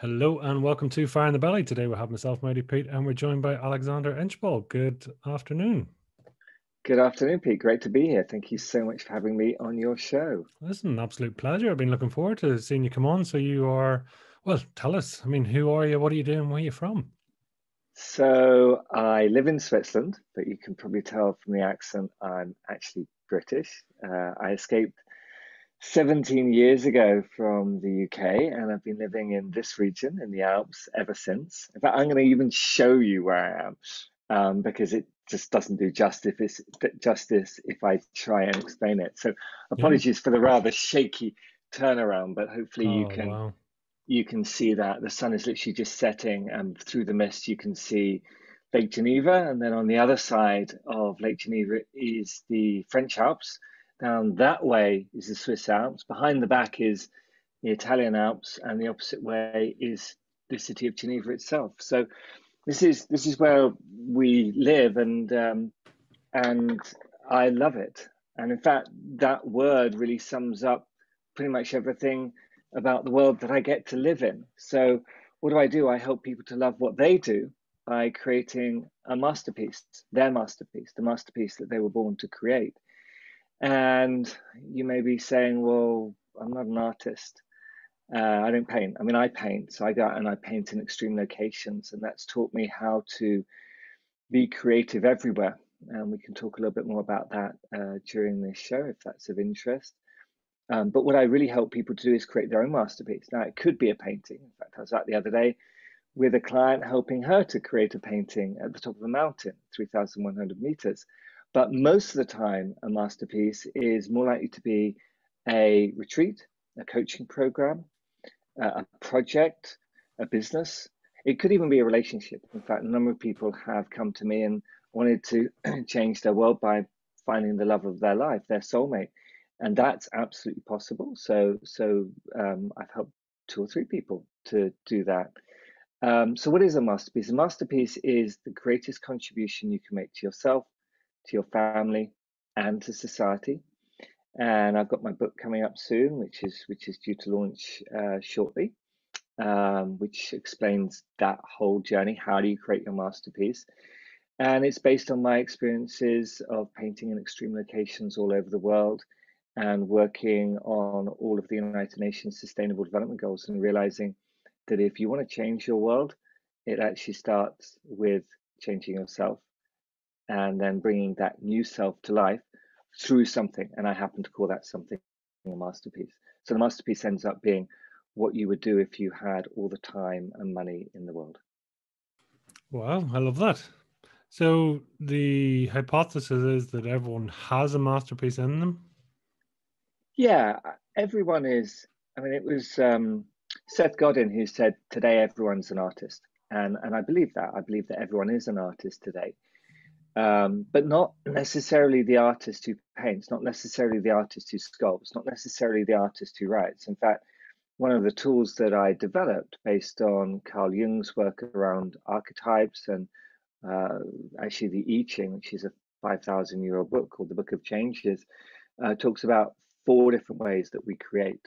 Hello and welcome to Fire in the Belly. Today we have myself, Mighty Pete, and we're joined by Alexander Inchbald. Good afternoon. Good afternoon, Pete. Great to be here. Thank you so much for having me on your show. Listen, an absolute pleasure. I've been looking forward to seeing you come on. So you are, well, tell us, who are you? What are you doing? Where are you from? So I live in Switzerland, but you can probably tell from the accent I'm actually British. I escaped 17 years ago from the UK, and I've been living in this region in the Alps ever since. In fact, I'm going to even show you where I am, because it just doesn't do justice if I try and explain it. So Yeah. apologies for the rather shaky turnaround, but hopefully Oh, wow. you can see that the sun is literally just setting, and through the mist you can see Lake Geneva, and then on the other side of Lake Geneva is the French Alps. Down that way is the Swiss Alps. Behind the back is the Italian Alps, and the opposite way is the city of Geneva itself. So this is where we live, and I love it. And in fact, that word really sums up pretty much everything about the world that I get to live in. So what do? I help people to love what they do by creating a masterpiece, their masterpiece, the masterpiece that they were born to create. And you may be saying, well, I'm not an artist. I don't paint. I mean, I paint. So I go out and I paint in extreme locations, and that's taught me how to be creative everywhere. And we can talk a little bit more about that during this show if that's of interest. But what I really help people to do is create their own masterpiece. Now, it could be a painting. In fact, I was out the other day with a client helping her to create a painting at the top of a mountain, 3,100 meters. But most of the time, a masterpiece is more likely to be a retreat, a coaching program, a project, a business. It could even be a relationship. In fact, a number of people have come to me and wanted to change their world by finding the love of their life, their soulmate, and that's absolutely possible. So I've helped two or three people to do that. So what is a masterpiece? A masterpiece is the greatest contribution you can make to yourself, to your family, and to society. And I've got my book coming up soon, which is due to launch shortly, which explains that whole journey. How do you create your masterpiece? And it's based on my experiences of painting in extreme locations all over the world and working on all of the United Nations Sustainable Development Goals, and realizing that if you want to change your world, it actually starts with changing yourself and then bringing that new self to life through something. And I happen to call that something a masterpiece. So the masterpiece ends up being what you would do if you had all the time and money in the world. Wow, I love that. So the hypothesis is that everyone has a masterpiece in them. Yeah, everyone is. I mean, it was Seth Godin who said, "Today everyone's an artist," and I believe that. I believe that everyone is an artist today, but not necessarily the artist who paints, not necessarily the artist who sculpts, not necessarily the artist who writes. In fact, one of the tools that I developed based on Carl Jung's work around archetypes and uh, actually the I Ching, which is a 5,000-year-old book called the Book of Changes, talks about four different ways that we create.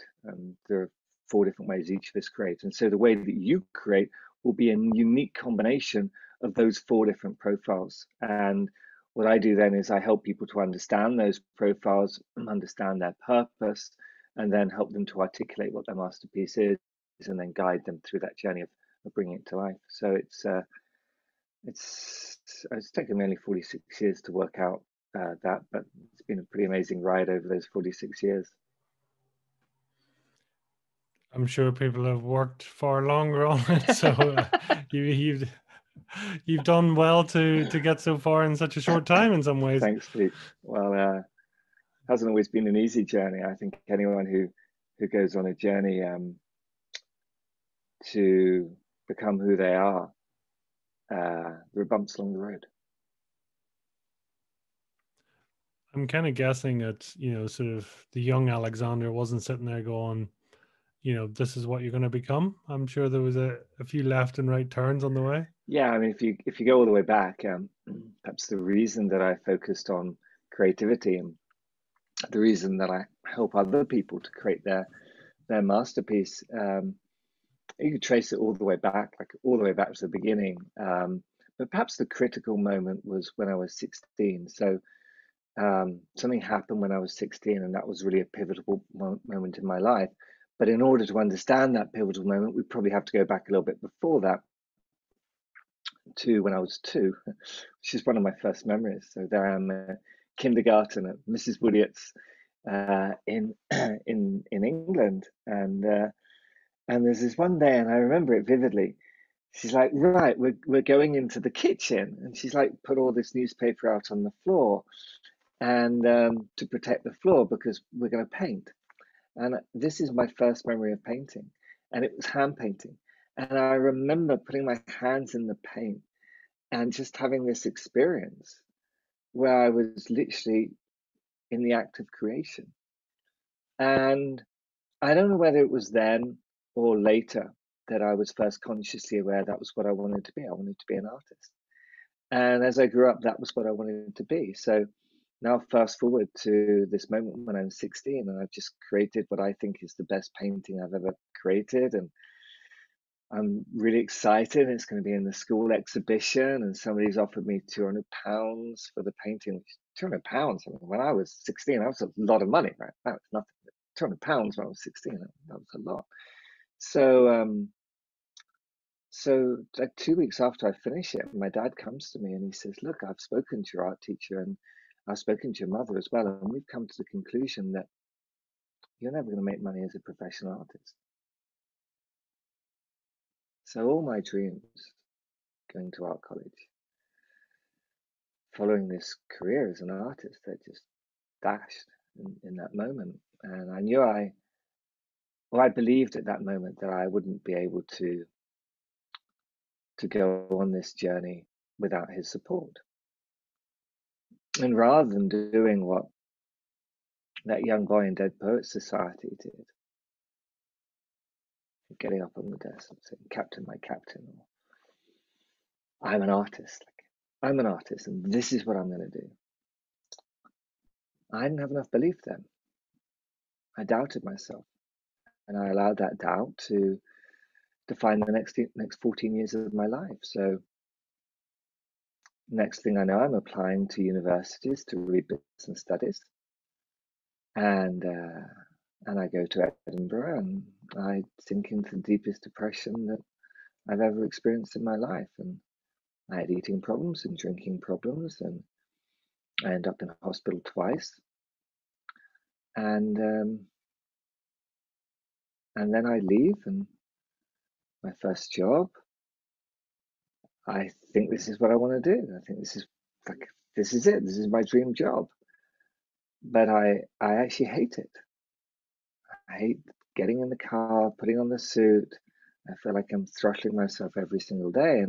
There are four different ways each of us create. And so the way that you create will be a unique combination of those four different profiles. And what I do then is I help people to understand those profiles, understand their purpose, and then help them to articulate what their masterpiece is, and then guide them through that journey of bringing it to life. So it's taken me only 46 years to work out that, but it's been a pretty amazing ride over those 46 years. I'm sure people have worked far longer on it. So you've you've done well to get so far in such a short time in some ways. Thanks, Pete. Well, hasn't always been an easy journey. I think anyone who goes on a journey to become who they are, there are bumps along the road. I'm kind of guessing that, sort of the young Alexander wasn't sitting there going, this is what you're going to become. I'm sure there was a few left and right turns on the way. Yeah, I mean, if you go all the way back, perhaps the reason that I focused on creativity, and the reason that I help other people to create their masterpiece, you could trace it all the way back, like all the way back to the beginning. But perhaps the critical moment was when I was 16. So something happened when I was 16, and that was really a pivotal moment in my life. But in order to understand that pivotal moment, we probably have to go back a little bit before that to when I was 2, which is one of my first memories. So there I am, kindergarten at Mrs. Woodyard's in in England, and there's this one day, and I remember it vividly. She's like, right, we're going into the kitchen, and she's like, put all this newspaper out on the floor, and to protect the floor because we're going to paint. And this is my first memory of painting, and it was hand painting. And I remember putting my hands in the paint and just having this experience where I was literally in the act of creation. And I don't know whether it was then or later that I was first consciously aware that was what I wanted to be. I wanted to be an artist. And as I grew up, that was what I wanted to be. So now fast forward to this moment when I'm 16, and I've just created what I think is the best painting I've ever created. And I'm really excited. It's going to be in the school exhibition, and somebody's offered me £200 for the painting. £200? I mean, when I was 16, that was a lot of money, right? That was nothing. £200 when I was 16, that was a lot. So, so like 2 weeks after I finish it, my dad comes to me and he says, look, I've spoken to your art teacher and I've spoken to your mother as well, and we've come to the conclusion that you're never going to make money as a professional artist. So all my dreams, going to art college, following this career as an artist, they just dashed in that moment. And I knew I believed at that moment that I wouldn't be able to go on this journey without his support. And rather than doing what that young boy in Dead Poets Society did, getting up on the desk and saying, Captain, my captain, or I'm an artist, I'm an artist and this is what I'm going to do. I didn't have enough belief then. I doubted myself, and I allowed that doubt to define the next 14 years of my life. So next thing I know, I'm applying to universities to read business studies, and I go to Edinburgh, and I sink into the deepest depression that I've ever experienced in my life. And I had eating problems and drinking problems, and I end up in hospital twice. And then I leave, and my first job, I think this is what I want to do. I think this is it. This is my dream job. But I actually hate it. I hate getting in the car, putting on the suit. I feel like I'm throttling myself every single day.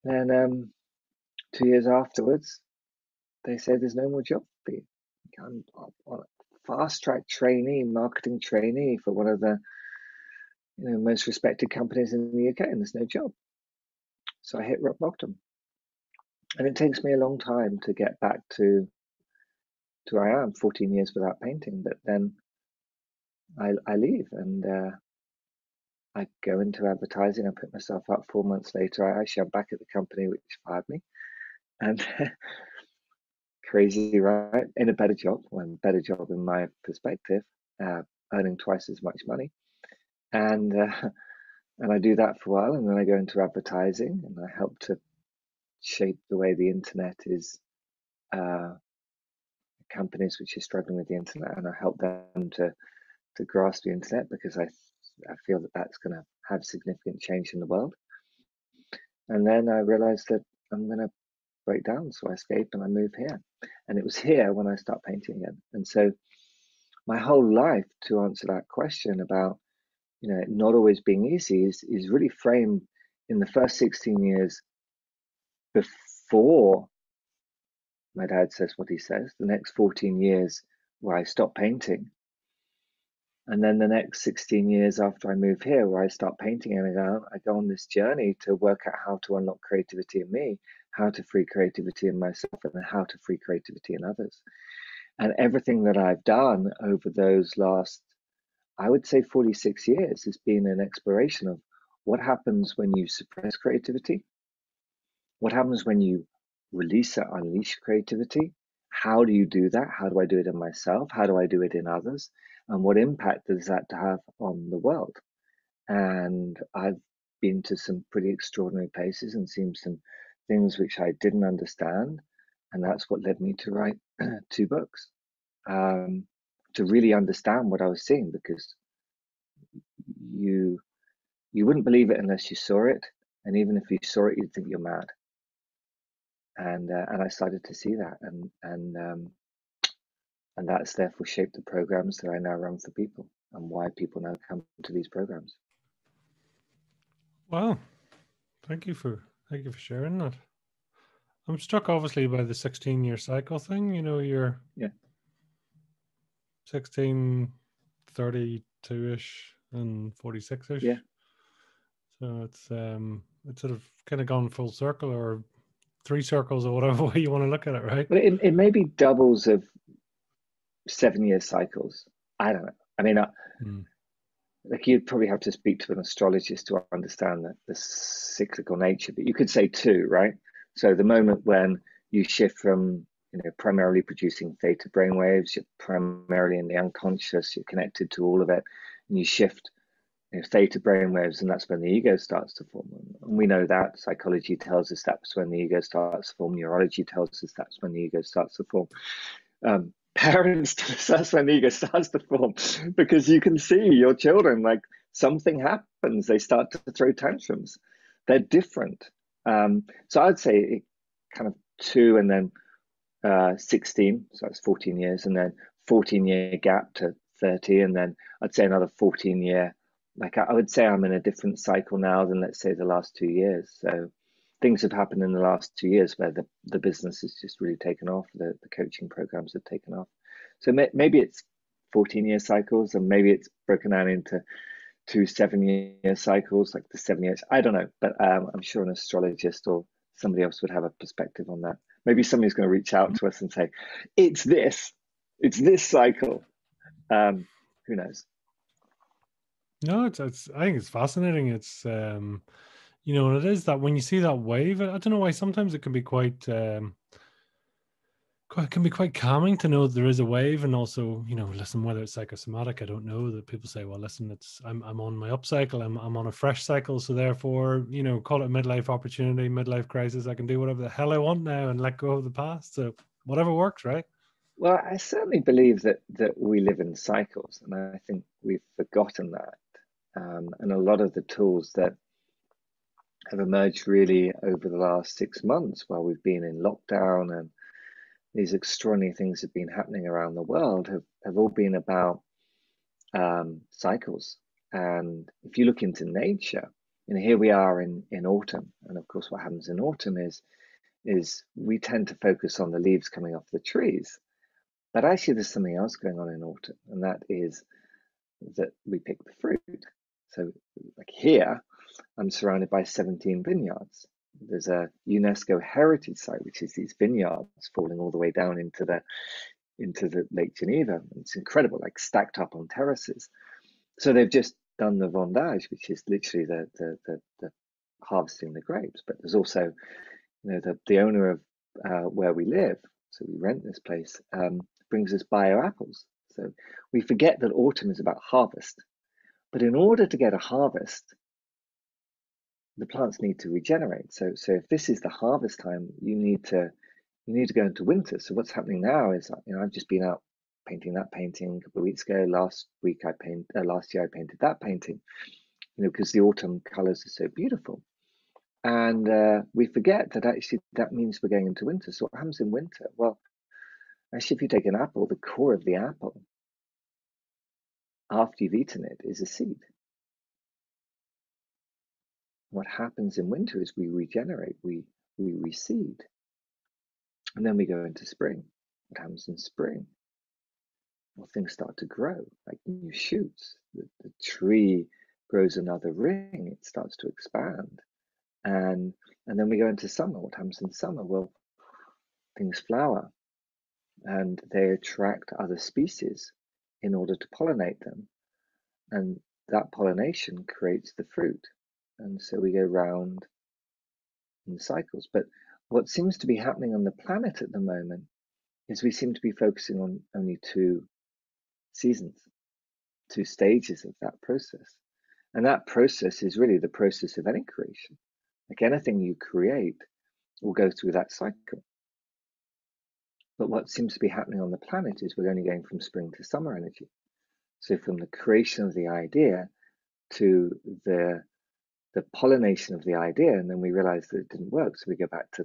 And then 2 years afterwards, they say there's no more job for you. I'm on a fast track trainee, marketing trainee for one of the most respected companies in the UK, and there's no job. So I hit rock bottom. And it takes me a long time to get back to where I am, 14 years without painting. But then I leave, and I go into advertising. I put myself up 4 months later. I'm back at the company which fired me. And crazy, right? In a better job, better job in my perspective, earning twice as much money. And I do that for a while, and then I go into advertising, and I help to shape the way the internet is, companies which are struggling with the internet, and I help them to grasp the internet, because I feel that that's going to have significant change in the world. And then I realized that I'm going to break down, so I escape and I move here. And it was here when I start painting again. And so my whole life, to answer that question about it not always being easy, is really framed in the first 16 years before my dad says what he says, the next 14 years where I stop painting, and then the next 16 years after I move here where I start painting, and I go on this journey to work out how to unlock creativity in me, how to free creativity in myself, and how to free creativity in others. And everything that I've done over those last I would say 46 years has been an exploration of what happens when you suppress creativity, what happens when you release or unleash creativity. How do you do that? How do I do it in myself? How do I do it in others? And what impact does that have on the world? And I've been to some pretty extraordinary places and seen some things which I didn't understand. And that's what led me to write 2 books, to really understand what I was seeing, because you you wouldn't believe it unless you saw it, and even if you saw it, you'd think you're mad. And I started to see that, and that's therefore shaped the programs that I now run for people, and why people now come to these programs. Wow. Thank you for sharing that. I'm struck obviously by the 16-year cycle thing. You know, you're Yeah. 16, 32-ish and 46-ish. Yeah. So it's sort of kind of gone full circle, or 3 circles, or whatever way you want to look at it, right? But it may be doubles of 7-year cycles. I don't know. I mean, like, you'd probably have to speak to an astrologist to understand the cyclical nature, but you could say 2, right? So the moment when you shift from, primarily producing theta brainwaves, you're primarily in the unconscious, you're connected to all of it, and you shift theta brainwaves, and that's when the ego starts to form. And we know that psychology tells us that's when the ego starts to form. Neurology tells us that's when the ego starts to form. Parents tell us that's when the ego starts to form, because you can see your children, like, something happens, they start to throw tantrums. They're different. So I'd say kind of 2, and then 16, so that's 14 years, and then 14-year gap to 30, and then I'd say another 14-year. Like, I would say I'm in a different cycle now than, let's say, the last 2 years. So things have happened in the last 2 years where the business has just really taken off. The coaching programs have taken off. So maybe it's 14-year cycles, and maybe it's broken down into 2 7-year cycles, like the 7 years. I don't know, but I'm sure an astrologist or somebody else would have a perspective on that. Maybe somebody's going to reach out to us and say, it's this cycle. Who knows? No, it's I think it's fascinating. It's you know, and it is that when you see that wave, I don't know why sometimes it can be it can be quite calming to know that there is a wave. And also, you know, listen, whether it's psychosomatic, I don't know, that people say, well, listen, I'm on my up cycle, I'm on a fresh cycle, so therefore, you know, call it a midlife opportunity, midlife crisis, I can do whatever the hell I want now and let go of the past. So whatever works, right? Well, I certainly believe that we live in cycles, and I think we've forgotten that. And a lot of the tools that have emerged really over the last 6 months, while we've been in lockdown and these extraordinary things have been happening around the world, have all been about cycles. And if you look into nature, here we are in autumn, and of course what happens in autumn is we tend to focus on the leaves coming off the trees, but actually there's something else going on in autumn, and that is that we pick the fruit. So, like, here I'm surrounded by 17 vineyards. There's a UNESCO heritage site, which is these vineyards falling all the way down into the Lake Geneva. It's incredible, like stacked up on terraces. So they've just done the vendage, which is literally the harvesting the grapes. But there's also, the owner of where we live, so we rent this place, brings us bio apples. So we forget that autumn is about harvest. But in order to get a harvest, the plants need to regenerate. So if this is the harvest time, you need to go into winter. So what's happening now is, I've just been out painting that painting a couple of weeks ago. Last year I painted that painting, because the autumn colors are so beautiful. And we forget that actually that means we're going into winter. So what happens in winter? Well, actually, if you take an apple, the core of the apple, after you've eaten it, is a seed. What happens in winter is we regenerate, we reseed. And then we go into spring. What happens in spring? Well, things start to grow, like new shoots. The tree grows another ring, it starts to expand. And then we go into summer. What happens in summer? Well, things flower, and they attract other species in order to pollinate them. and that pollination creates the fruit. And so we go round in cycles. But what seems to be happening on the planet at the moment is we seem to be focusing on only 2 seasons, 2 stages of that process. And that process is really the process of any creation. Like anything you create will go through that cycle. But what seems to be happening on the planet is we're only going from spring to summer energy. So from the creation of the idea to the pollination of the idea, and then we realize that it didn't work, so we go back to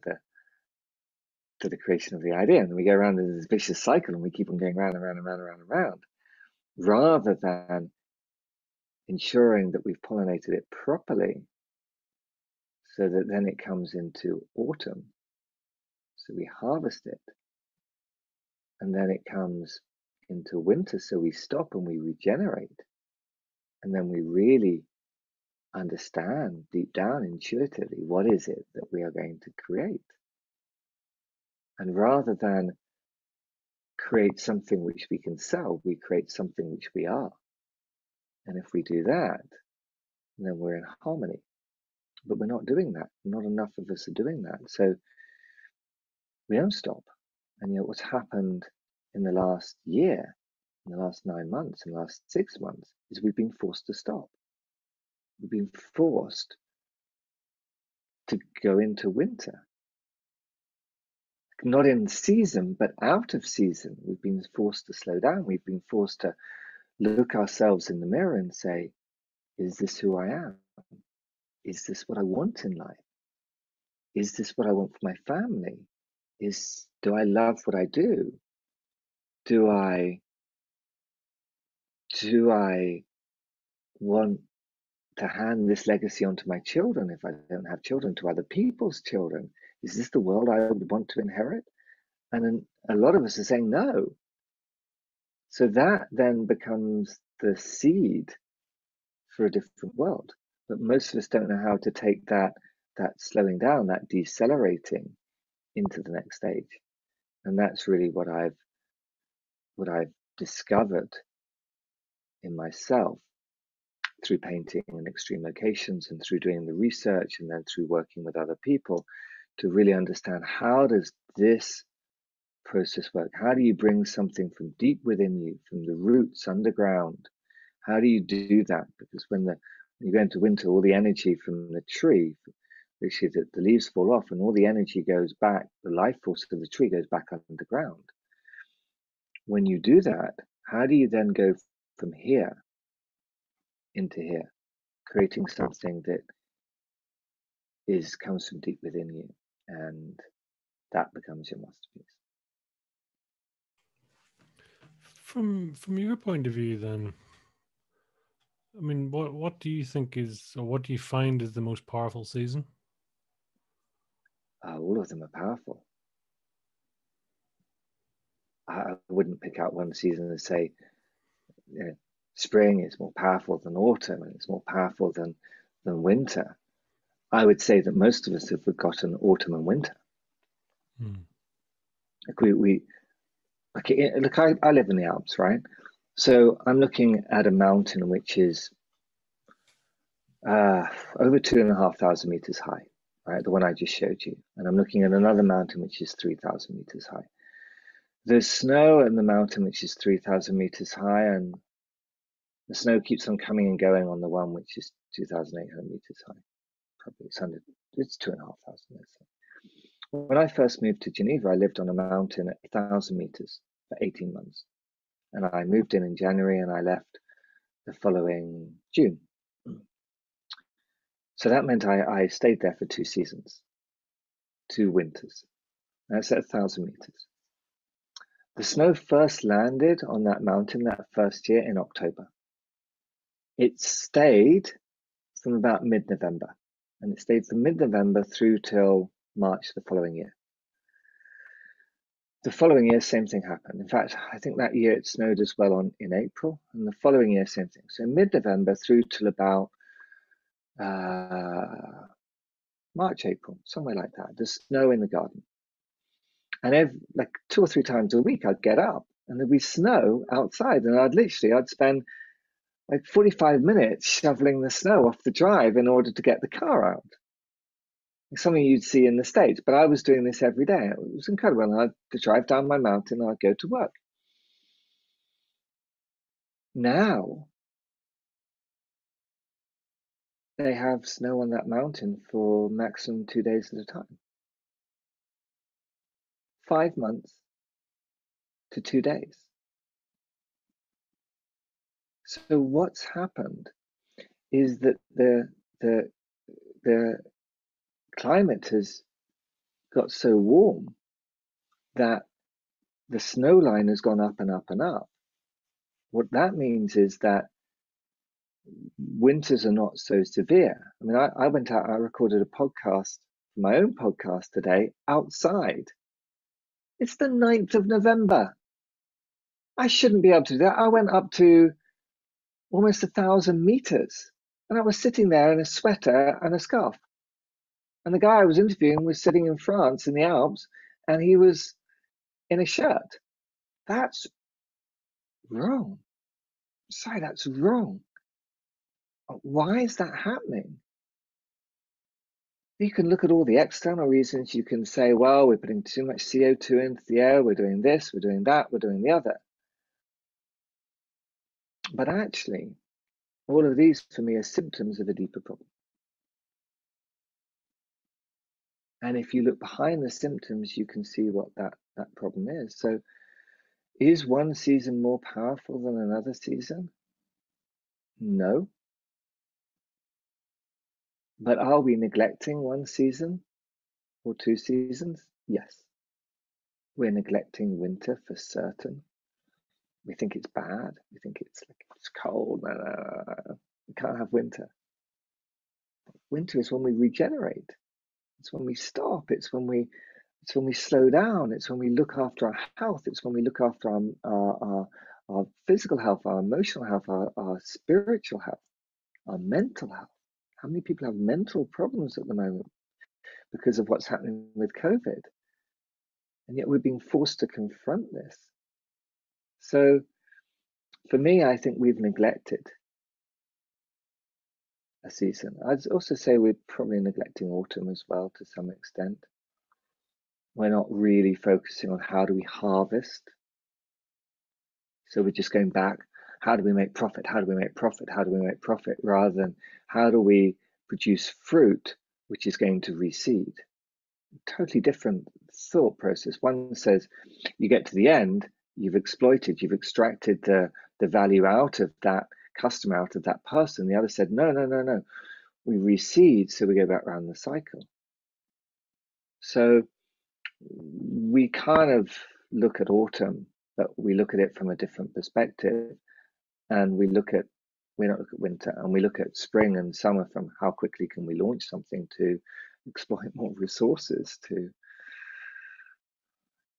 the creation of the idea, and we go around in this vicious cycle, and we keep on going round and round and round and round and round, rather than ensuring that we've pollinated it properly, so that then it comes into autumn, so we harvest it, and then it comes into winter, so we stop and we regenerate, and then we really understand deep down intuitively what is it that we are going to create. And rather than create something which we can sell, we create something which we are. And if we do that, then we're in harmony. But we're not doing that. Not enough of us are doing that. So we don't stop. And yet what's happened in the last year, in the last 9 months, in the last 6 months, is we've been forced to stop. We've been forced to go into winter. Not in season, but out of season. We've been forced to slow down. We've been forced to look ourselves in the mirror and say, is this who I am? Is this what I want in life? Is this what I want for my family? Do I love what I do? Do I want to hand this legacy on to my children if I don't have children, to other people's children? Is this the world I would want to inherit? And then a lot of us are saying no. So that then becomes the seed for a different world. But most of us don't know how to take that slowing down, that decelerating into the next stage. And that's really what I've discovered in myself through painting in extreme locations and through doing the research and then through working with other people to really understand, how does this process work? How do you bring something from deep within you, from the roots underground? How do you do that? Because when you go into winter, all the energy from the tree, literally the leaves fall off and all the energy goes back, the life force of the tree goes back underground. When you do that, how do you then go from here into here, creating something that comes from deep within you, and that becomes your masterpiece? From your point of view, then, I mean, what do you think is, or what do you find is the most powerful season? All of them are powerful. I wouldn't pick out one season and say, you know, spring is more powerful than autumn and it's more powerful than winter. I would say that most of us have forgotten autumn and winter. Like look, I live in the Alps, right? So I'm looking at a mountain which is over 2,500 meters high, right? The one I just showed you. And I'm looking at another mountain which is 3,000 meters high. There's snow in the mountain which is 3,000 meters high, and the snow keeps on coming and going on the one which is 2,800 meters high. Probably it's 2,500, let's say. When I first moved to Geneva, I lived on a mountain at 1,000 meters for 18 months. And I moved in January and I left the following June. So that meant I stayed there for 2 seasons, 2 winters. That's at 1,000 meters. The snow first landed on that mountain that first year in October. It stayed from about mid-November, and it stayed from mid-November through till March the following year. The following year, same thing happened. In fact, I think that year it snowed as well in April, and the following year, same thing. So mid-November through till about March, April, somewhere like that. There's snow in the garden. And like 2 or 3 times a week, I'd get up and there'd be snow outside, and I'd spend like 45 minutes shoveling the snow off the drive in order to get the car out. Something you'd see in the States, but I was doing this every day. It was incredible. And I'd drive down my mountain and I'd go to work. Now they have snow on that mountain for maximum 2 days at a time. 5 months to 2 days. So what's happened is that the climate has got so warm that the snow line has gone up and up and up. What that means is that winters are not so severe. I mean, I went out, I recorded a podcast, my own podcast today, outside. It's the 9th of November. I shouldn't be able to do that. I went up to almost 1,000 meters and I was sitting there in a sweater and a scarf. And the guy I was interviewing was sitting in France in the Alps and he was in a shirt. That's wrong. Sorry, that's wrong. Why is that happening? You can look at all the external reasons. You can say, well, we're putting too much CO2 into the air, we're doing this, we're doing that, we're doing the other. But actually, all of these for me are symptoms of a deeper problem. And if you look behind the symptoms, you can see what that problem is. So is one season more powerful than another season? No. But are we neglecting one season or 2 seasons? Yes. We're neglecting winter for certain. We think it's bad. We think it's cold. No. We can't have winter. Winter is when we regenerate. It's when we stop. It's when we slow down. It's when we look after our health. It's when we look after our physical health, our emotional health, our spiritual health, our mental health. How many people have mental problems at the moment because of what's happening with COVID? And yet we're being forced to confront this. So for me, I think we've neglected a season. I'd also say we're probably neglecting autumn as well to some extent. We're not really focusing on how do we harvest. So we're just going back, how do we make profit? How do we make profit? How do we make profit? Rather than how do we produce fruit, which is going to reseed? Totally different thought process. One says you get to the end, you've exploited, you've extracted the value out of that customer, out of that person. The other said, no. We reseed, so we go back around the cycle. So we kind of look at autumn, but we look at it from a different perspective. And we don't look at winter, and we look at spring and summer from how quickly can we launch something to exploit more resources to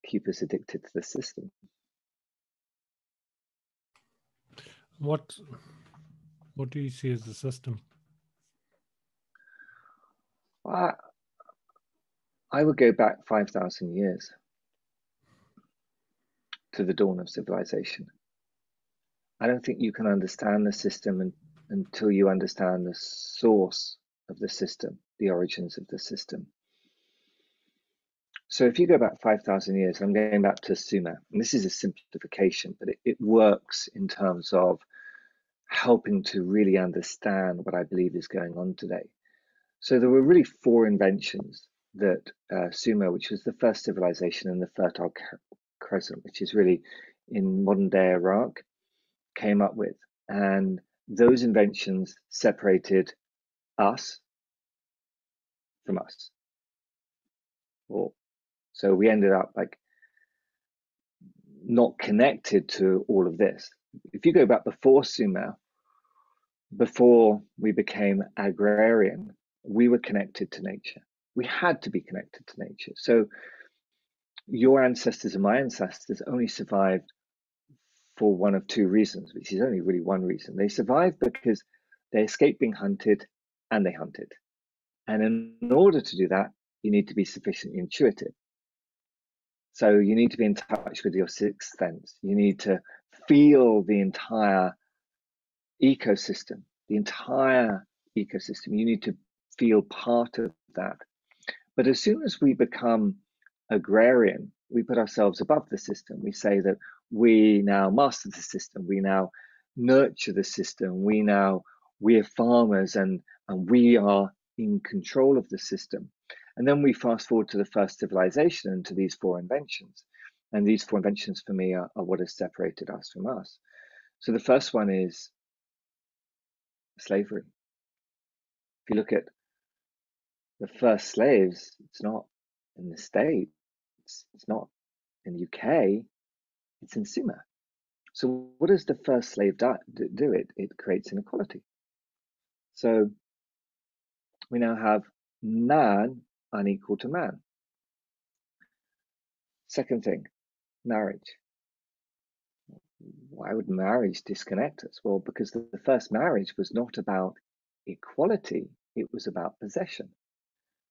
keep us addicted to the system. What do you see as the system? I would go back 5,000 years to the dawn of civilization. I don't think you can understand the system until you understand the source of the system, the origins of the system. So if you go back 5,000 years, I'm going back to Sumer, and this is a simplification, but it works in terms of helping to really understand what I believe is going on today. So there were really 4 inventions that Sumer, which was the first civilization in the Fertile Crescent, which is really in modern day Iraq, came up with. And those inventions separated us from us. So we ended up like not connected to all of this. If you go back before Sumer, before we became agrarian, we were connected to nature. We had to be connected to nature. So your ancestors and my ancestors only survived for one of 2 reasons, which is only really one reason. They survived because they escaped being hunted and they hunted. And in order to do that, you need to be sufficiently intuitive. So you need to be in touch with your 6th sense. You need to feel the entire ecosystem, the entire ecosystem. You need to feel part of that. But as soon as we become agrarian, we put ourselves above the system. We say that we now master the system. We now nurture the system. We're farmers and we are in control of the system. And then we fast forward to the first civilization and to these four inventions. And these four inventions for me are what has separated us from us. So the first one is slavery. If you look at the first slaves, it's not in the States, it's not in the UK, it's in Sumer. So what does the first slave do? It creates inequality. So we now have man unequal to man. Second thing, marriage. Why would marriage disconnect us? Well, because the first marriage was not about equality, it was about possession.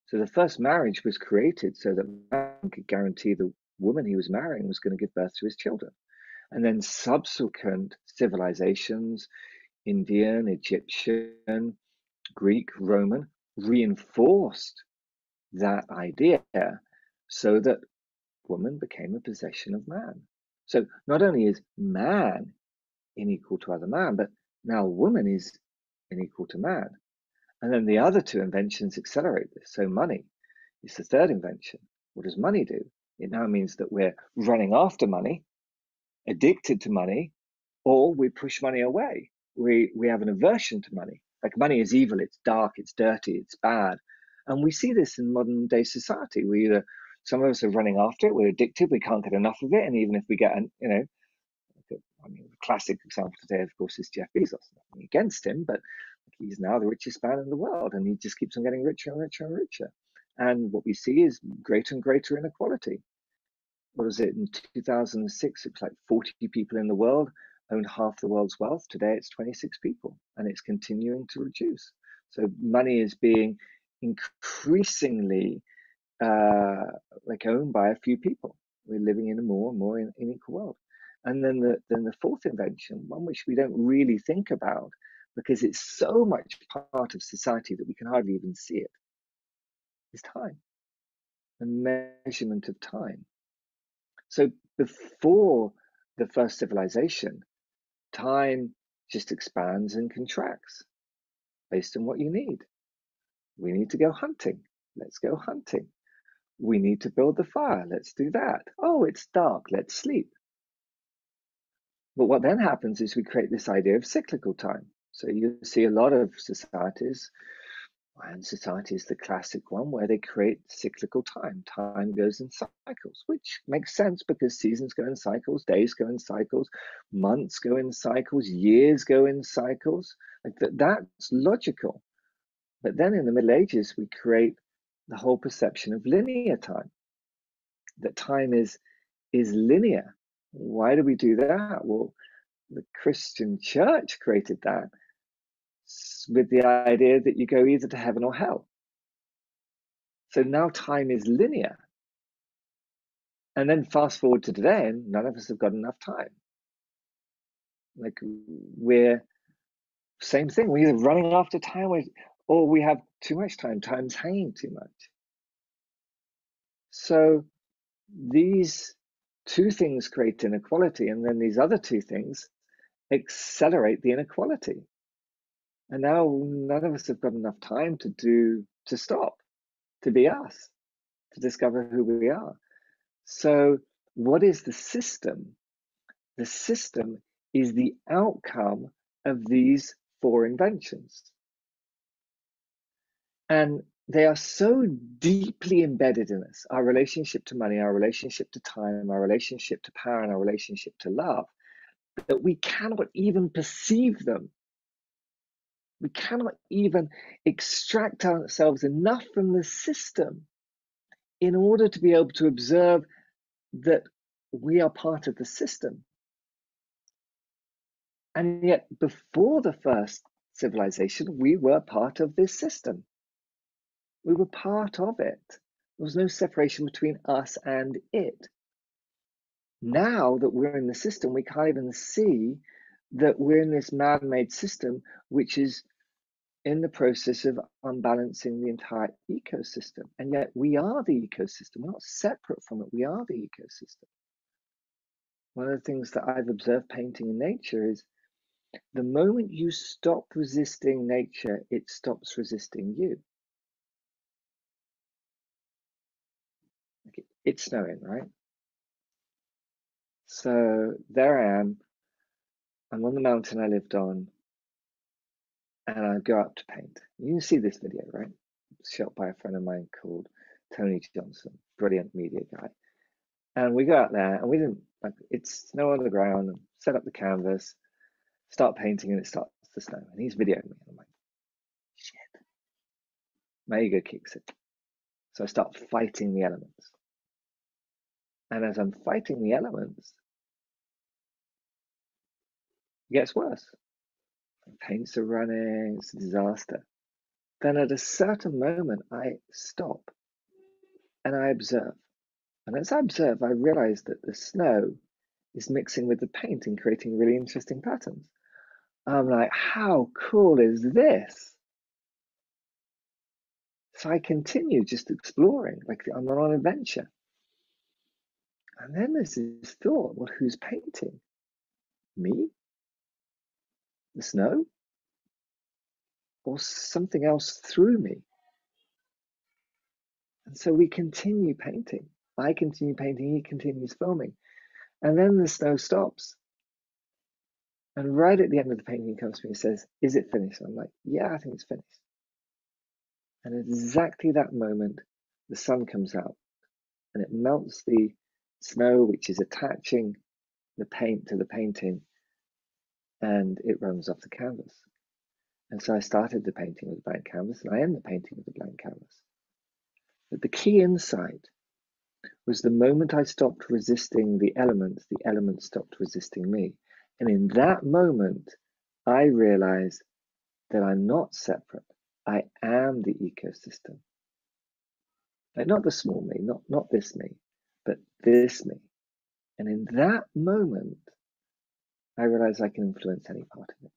So the first marriage was created so that man could guarantee the woman he was marrying was going to give birth to his children. And then subsequent civilizations, Indian, Egyptian, Greek, Roman, reinforced that idea so that woman became a possession of man. So not only is man unequal to other man, but now woman is unequal to man. And then the other two inventions accelerate this. So money is the third invention. What does money do? It now means that we're running after money, addicted to money, or we push money away. We have an aversion to money. Like money is evil, it's dark, it's dirty, it's bad. And we see this in modern day society. Some of us are running after it, we're addicted, we can't get enough of it. And even if we get, the classic example today, of course, is Jeff Bezos. Nothing against him, but he's now the richest man in the world, and he just keeps on getting richer and richer and richer. And what we see is greater and greater inequality. What was it in 2006? It was like 40 people in the world owned half the world's wealth. Today it's 26 people, and it's continuing to reduce. So money is being increasingly owned by a few people. We're living in a more and more unequal world. And then the fourth invention, one which we don't really think about because it's so much part of society that we can hardly even see it, is time, the measurement of time. So before the first civilization, time just expands and contracts based on what you need. We need to go hunting. Let's go hunting. We need to build the fire. Let's do that. Oh, it's dark. Let's sleep. But what then happens is we create this idea of cyclical time. So you see a lot of societies, and society is the classic one, where they create cyclical time. Time goes in cycles, which makes sense because seasons go in cycles, days go in cycles, months go in cycles, years go in cycles. Like that's logical. But then in the Middle Ages, we create the whole perception of linear time, that time is linear. Why do we do that? Well, the Christian church created that with the idea that you go either to heaven or hell. So now time is linear. And then fast forward to today, and none of us have got enough time. Like same thing, we're either running after time or we have too much time. Time's hanging too much. So these two things create inequality, and then these other two things accelerate the inequality. And now none of us have got enough time to stop, to be us, to discover who we are. So what is the system? The system is the outcome of these four inventions. And they are so deeply embedded in us, our relationship to money, our relationship to time, our relationship to power, and our relationship to love, that we cannot even perceive them. We cannot even extract ourselves enough from the system in order to be able to observe that we are part of the system. And yet, before the first civilization, we were part of this system. We were part of it. There was no separation between us and it. Now that we're in the system, we can't even see that we're in this man-made system which is in the process of unbalancing the entire ecosystem. And yet we are the ecosystem. We're not separate from it. We are the ecosystem. One of the things that I've observed painting in nature is the moment you stop resisting nature, it stops resisting you. It's snowing, right? So there I am. I'm on the mountain I lived on, and I go up to paint. You can see this video, right? It's shot by a friend of mine called Tony Johnson, brilliant media guy. And we go out there, and we didn't, like, it's snow on the ground, set up the canvas, start painting, and it starts to snow. And he's videoing me. I'm like, shit. My ego kicks it. So I start fighting the elements. And as I'm fighting the elements, it gets worse. Paints are running, it's a disaster. Then at a certain moment, I stop and I observe. And as I observe, I realize that the snow is mixing with the paint and creating really interesting patterns. I'm like, how cool is this? So I continue just exploring, like I'm on an adventure. And then there's this thought, well, who's painting? Me? The snow? Or something else through me? And so we continue painting. I continue painting, he continues filming. And then the snow stops. And right at the end of the painting, he comes to me and says, is it finished? And I'm like, yeah, I think it's finished. And at exactly that moment, the sun comes out and it melts the snow, which is attaching the paint to the painting, and it runs off the canvas. And so I started the painting with a blank canvas, and I end the painting with a blank canvas. But the key insight was the moment I stopped resisting the elements stopped resisting me. And in that moment, I realized that I'm not separate. I am the ecosystem. Like not the small me, not this me, but this me. And in that moment, I realized I can influence any part of it.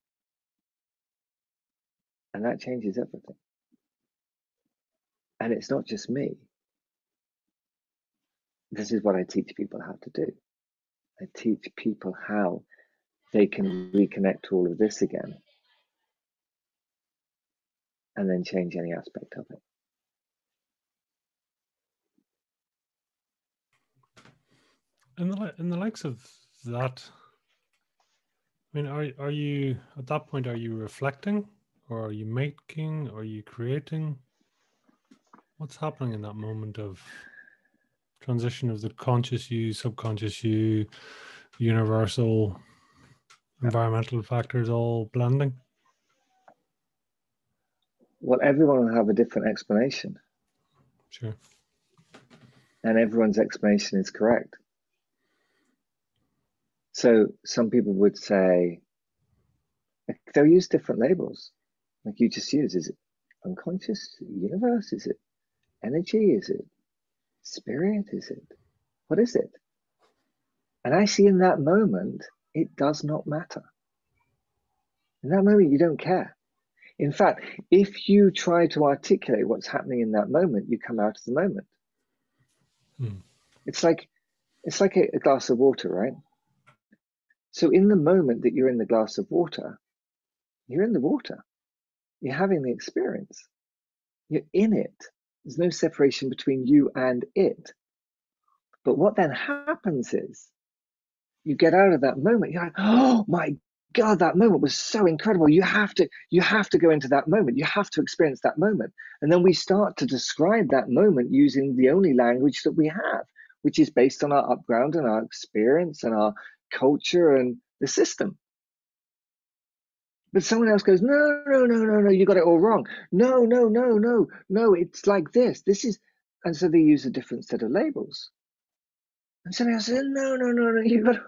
And that changes everything. And it's not just me. This is what I teach people how to do. I teach people how they can reconnect to all of this again and then change any aspect of it. In the likes of that, I mean, are you at that point? Are you reflecting, or are you making? Or are you creating? What's happening in that moment of transition of the conscious you, subconscious you, universal, environmental factors all blending? Well, everyone will have a different explanation. Sure. And everyone's explanation is correct. So some people would say, like, they'll use different labels. Like you just use, is it unconscious, universe? Is it energy? Is it spirit? Is it, what is it? And actually in that moment, it does not matter. In that moment, you don't care. In fact, if you try to articulate what's happening in that moment, you come out of the moment. It's like a glass of water, right? So in the moment that you're in the glass of water, you're in the water. You're having the experience. You're in it. There's no separation between you and it. But what then happens is you get out of that moment. You're like, oh my God, that moment was so incredible. You have to go into that moment. You have to experience that moment. And then we start to describe that moment using the only language that we have, which is based on our upground and our experience and our culture and the system. But someone else goes, no, you got it all wrong. No, it's like this. This is, and so they use a different set of labels. And somebody else says, no, you got to,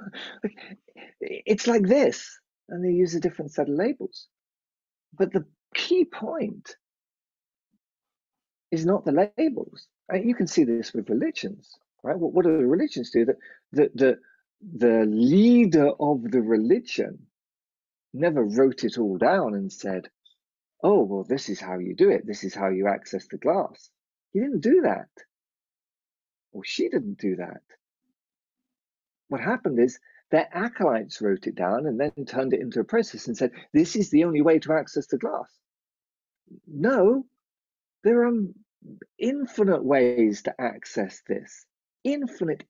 it's like this. And they use a different set of labels. But the key point is not the labels. You can see this with religions, right? What do the religions do? The leader of the religion never wrote it all down and said, oh, well, this is how you do it. This is how you access the glass. He didn't do that. Or she didn't do that. What happened is their acolytes wrote it down and then turned it into a process and said, this is the only way to access the glass. No, there are infinite ways to access this. Infinite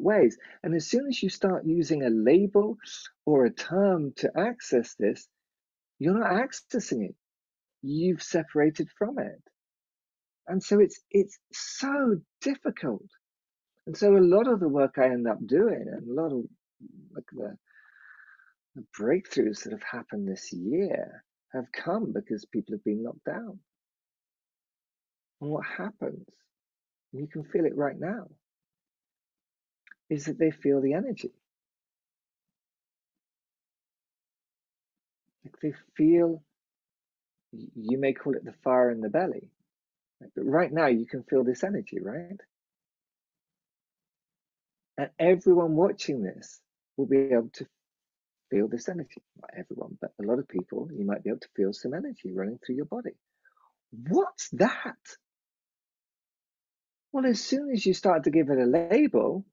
ways. And as soon as you start using a label or a term to access this, you're not accessing it. You've separated from it. And so it's so difficult. And so a lot of the work I end up doing, and a lot of like the breakthroughs that have happened this year have come because people have been locked down. And what happens, and you can feel it right now, is that they feel the energy. Like they feel, you may call it the fire in the belly, but right now you can feel this energy, right? And everyone watching this will be able to feel this energy. Not everyone, but a lot of people, you might be able to feel some energy running through your body. What's that? Well, as soon as you start to give it a label,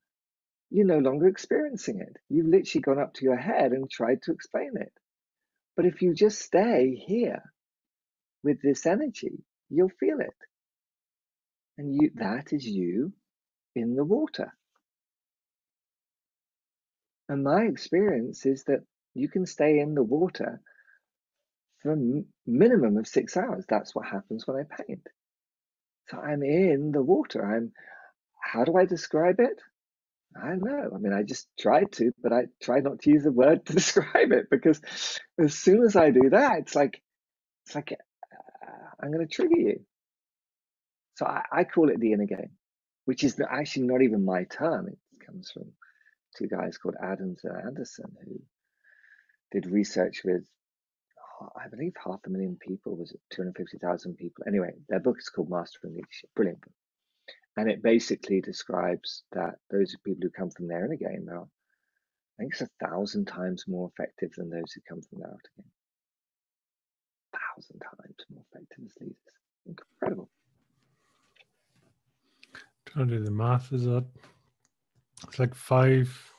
you're no longer experiencing it. You've literally gone up to your head and tried to explain it. But if you just stay here with this energy, you'll feel it. And that is you in the water. And my experience is that you can stay in the water for a minimum of 6 hours. That's what happens when I paint. So I'm in the water. How do I describe it? I don't know. I mean, I just tried to, but I try not to use a word to describe it, because as soon as I do that, it's like I'm going to trigger you. So I call it the inner game, which is actually not even my term. It comes from 2 guys called Adams and Anderson who did research with, I believe, 500,000 people. Was it 250,000 people? Anyway, their book is called Mastering Leadership. Brilliant book. And it basically describes that those people who come from their inner game are, I think it's 1,000 times more effective than those who come from their outer game. 1,000 times more effective as leaders. Incredible. Trying to do the math. Is that it's like 5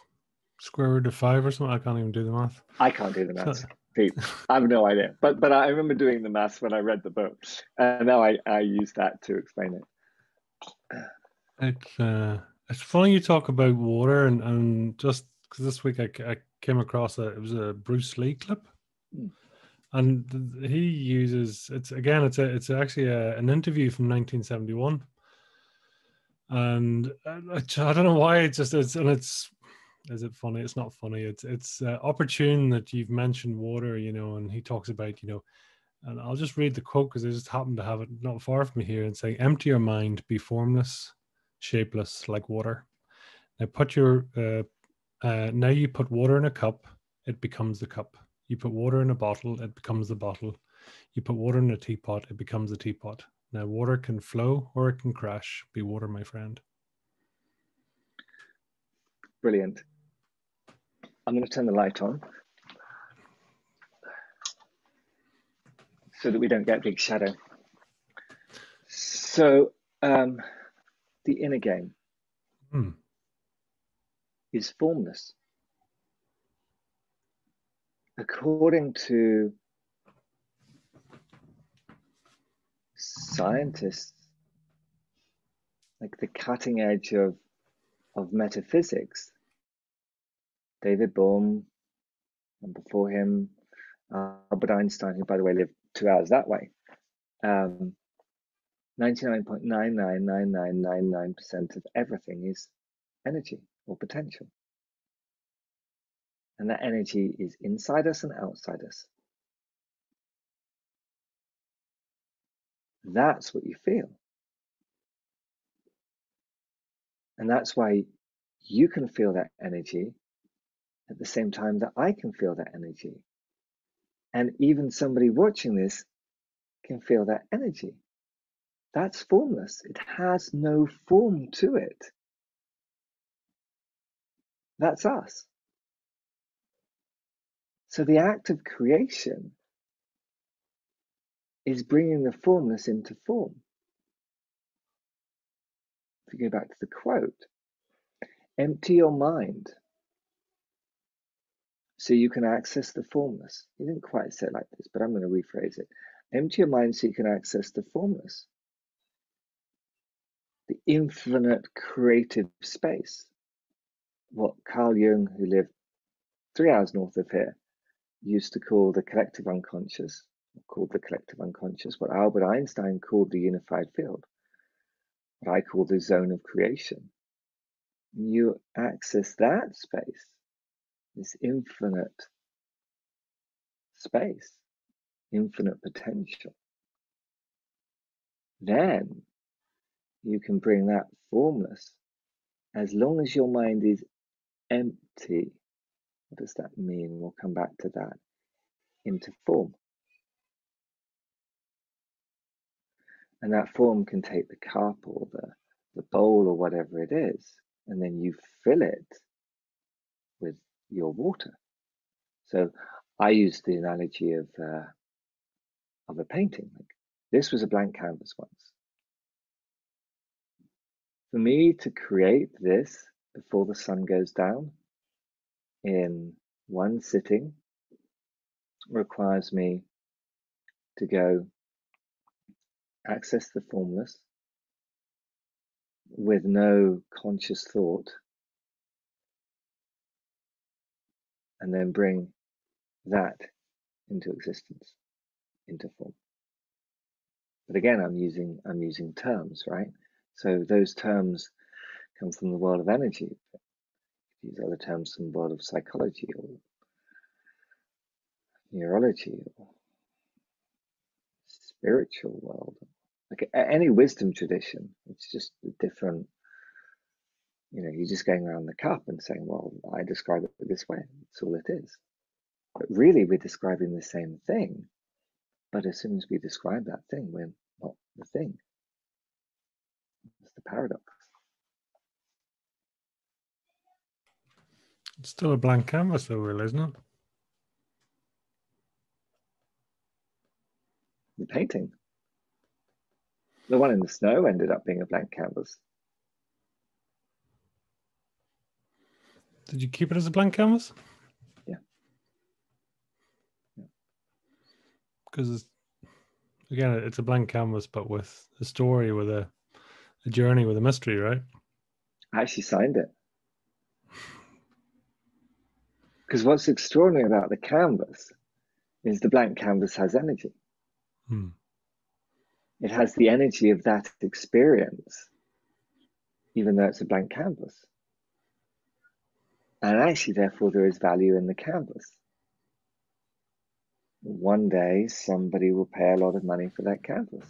square root of 5 or something? I can't even do the math. I can't do the maths, Pete. I have no idea. But I remember doing the maths when I read the book, and now I use that to explain it. It's funny you talk about water, and just because this week I came across it was a Bruce Lee clip, and he uses it's actually an interview from 1971, and I don't know why it's is it funny? It's not funny. It's opportune that you've mentioned water, and he talks about, and I'll just read the quote because I just happen to have it not far from me here, and saying, "Empty your mind, be formless, shapeless like water. Now now you put water in a cup, it becomes the cup. You put water in a bottle, it becomes the bottle. You put water in a teapot, it becomes the teapot. Now water can flow or it can crash. Be water, my friend." Brilliant. I'm going to turn the light on so that we don't get big shadow. So the inner game is formless. According to scientists, like the cutting edge of metaphysics, David Bohm, and before him, Albert Einstein, who, by the way, lived 2 hours that way, 99.999999% of everything is energy or potential. And that energy is inside us and outside us. That's what you feel. And that's why you can feel that energy at the same time that I can feel that energy. And even somebody watching this can feel that energy. That's formless. It has no form to it. That's us. So the act of creation is bringing the formless into form. If you go back to the quote, empty your mind so you can access the formless. He didn't quite say it like this, but I'm going to rephrase it. Empty your mind so you can access the formless, the infinite creative space. What Carl Jung, who lived 3 hours north of here, used to call the collective unconscious, what Albert Einstein called the unified field, what I call the zone of creation. You access that space, this infinite space, infinite potential. Then you can bring that formless, as long as your mind is empty. What does that mean? We'll come back to that. Into form. And that form can take the cup or the bowl or whatever it is, and then you fill it with your water. So I use the analogy of a painting. Like, this was a blank canvas once. For me to create this before the sun goes down in one sitting requires me to go access the formless with no conscious thought, and then bring that into existence, into form. But again, I'm using terms, right? So those terms come from the world of energy. Use other terms from the world of psychology or neurology or spiritual world. Like any wisdom tradition, it's just a different, you're just going around the cup and saying, well, I describe it this way. That's all it is. But really, we're describing the same thing. But as soon as we describe that thing, we're not the thing. It's the paradox. It's still a blank canvas, though, really, isn't it? The painting. The one in the snow ended up being a blank canvas. Did you keep it as a blank canvas? Yeah. Because, again, it's a blank canvas, but with a story, with a journey, with a mystery, right? I actually signed it. Because what's extraordinary about the canvas is the blank canvas has energy. It has the energy of that experience, even though it's a blank canvas. And actually, therefore, there is value in the canvas. One day, somebody will pay a lot of money for that canvas.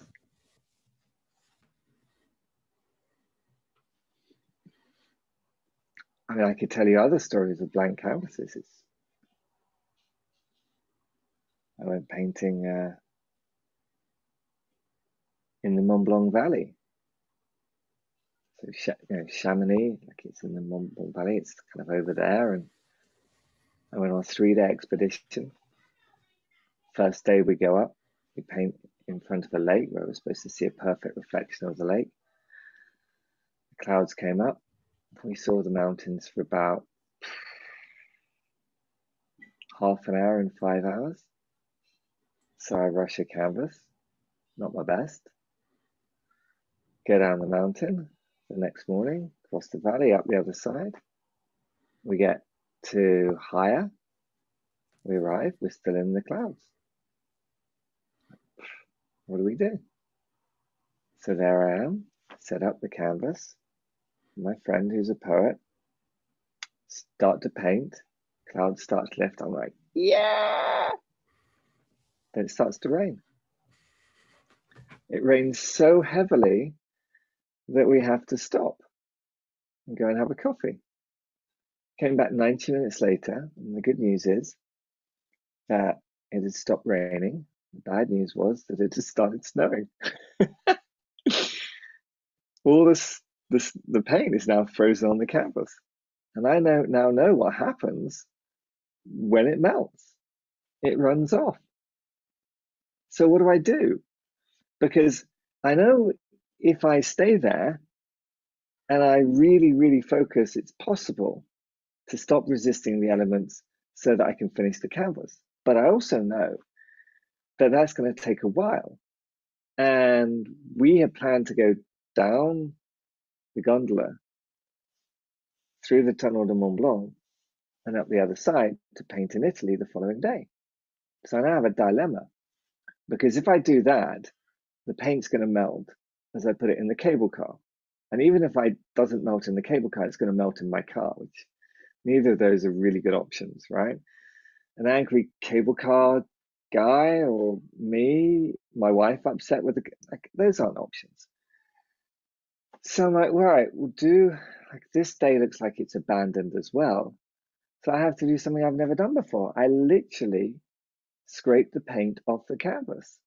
I mean, I could tell you other stories of blank canvases. I went painting in the Mont Blanc Valley. So, Chamonix, like it's in the Mont Blanc Valley, it's kind of over there. And I went on a 3-day expedition. First day we go up, we paint in front of a lake where we're supposed to see a perfect reflection of the lake. The clouds came up. We saw the mountains for about half an hour and 5 hours. So I rush a canvas, not my best. Go down the mountain the next morning, cross the valley, up the other side. We get to higher. We arrive, we're still in the clouds. What do we do? So there I am, set up the canvas. My friend, who's a poet, start to paint. Clouds start to lift. I'm like, yeah! Then it starts to rain. It rains so heavily that we have to stop and go and have a coffee. Came back 90 minutes later, and the good news is that it had stopped raining. The bad news was that it had started snowing. All the paint is now frozen on the canvas. And I now know what happens when it melts. it runs off. So what do I do? Because I know if I stay there and I really, really focus, it's possible to stop resisting the elements so that I can finish the canvas. But I also know that that's going to take a while. And we had planned to go down the gondola through the Tunnel de Mont Blanc and up the other side to paint in Italy the following day. So I now have a dilemma, because if I do that, the paint's going to melt as I put it in the cable car. And even if it doesn't melt in the cable car, it's going to melt in my car, which neither of those are really good options, right? An angry cable car guy, or me, my wife upset with those aren't options. So I'm like, all right, we'll do, like, this day looks like it's abandoned as well. So I have to do something I've never done before. I literally scrape the paint off the canvas.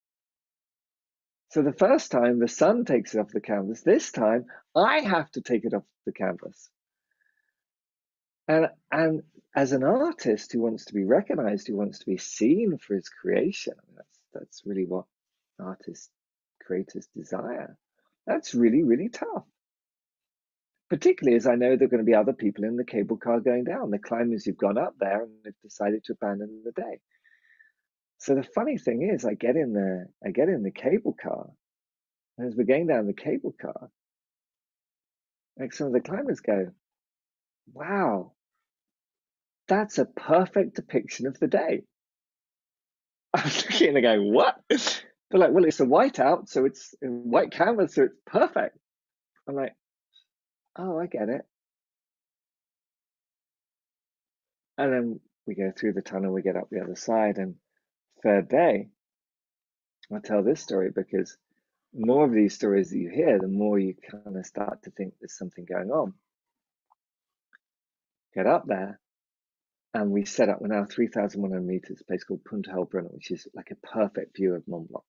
So the first time the sun takes it off the canvas, this time I have to take it off the canvas. And as an artist who wants to be recognized, who wants to be seen for his creation, I mean, that's really what artists, creators desire. That's really, really tough. Particularly as I know there are going to be other people in the cable car going down, the climbers who've gone up there and have decided to abandon the day. So the funny thing is, I get in the cable car, and as we're going down the cable car, like, some of the climbers go, wow, that's a perfect depiction of the day. I'm looking and I go, what? They're like, well, it's a white out, so it's a white canvas, so it's perfect. I'm like, oh, I get it. And then we go through the tunnel, we get up the other side, and third day, I tell this story because the more of these stories that you hear, the more you kind of start to think there's something going on. Get up there, and we set up, we're now 3,100 meters, a place called Punta Helbrunna, which is like a perfect view of Mont Blanc.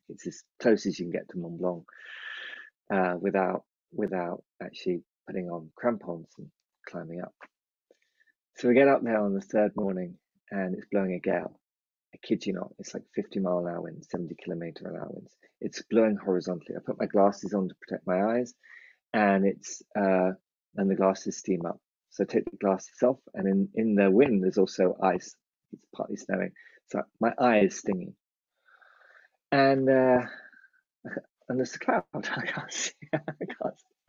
It's as close as you can get to Mont Blanc without actually putting on crampons and climbing up. So we get up there on the third morning, and it's blowing a gale. I kid you not, it's like 50-mile-an-hour winds, 70-kilometer-an-hour winds. It's blowing horizontally. I put my glasses on to protect my eyes, and the glasses steam up. So I take the glasses off, and in the wind there's also ice. It's partly snowing, so my eye is stinging. And there's a cloud. I can't see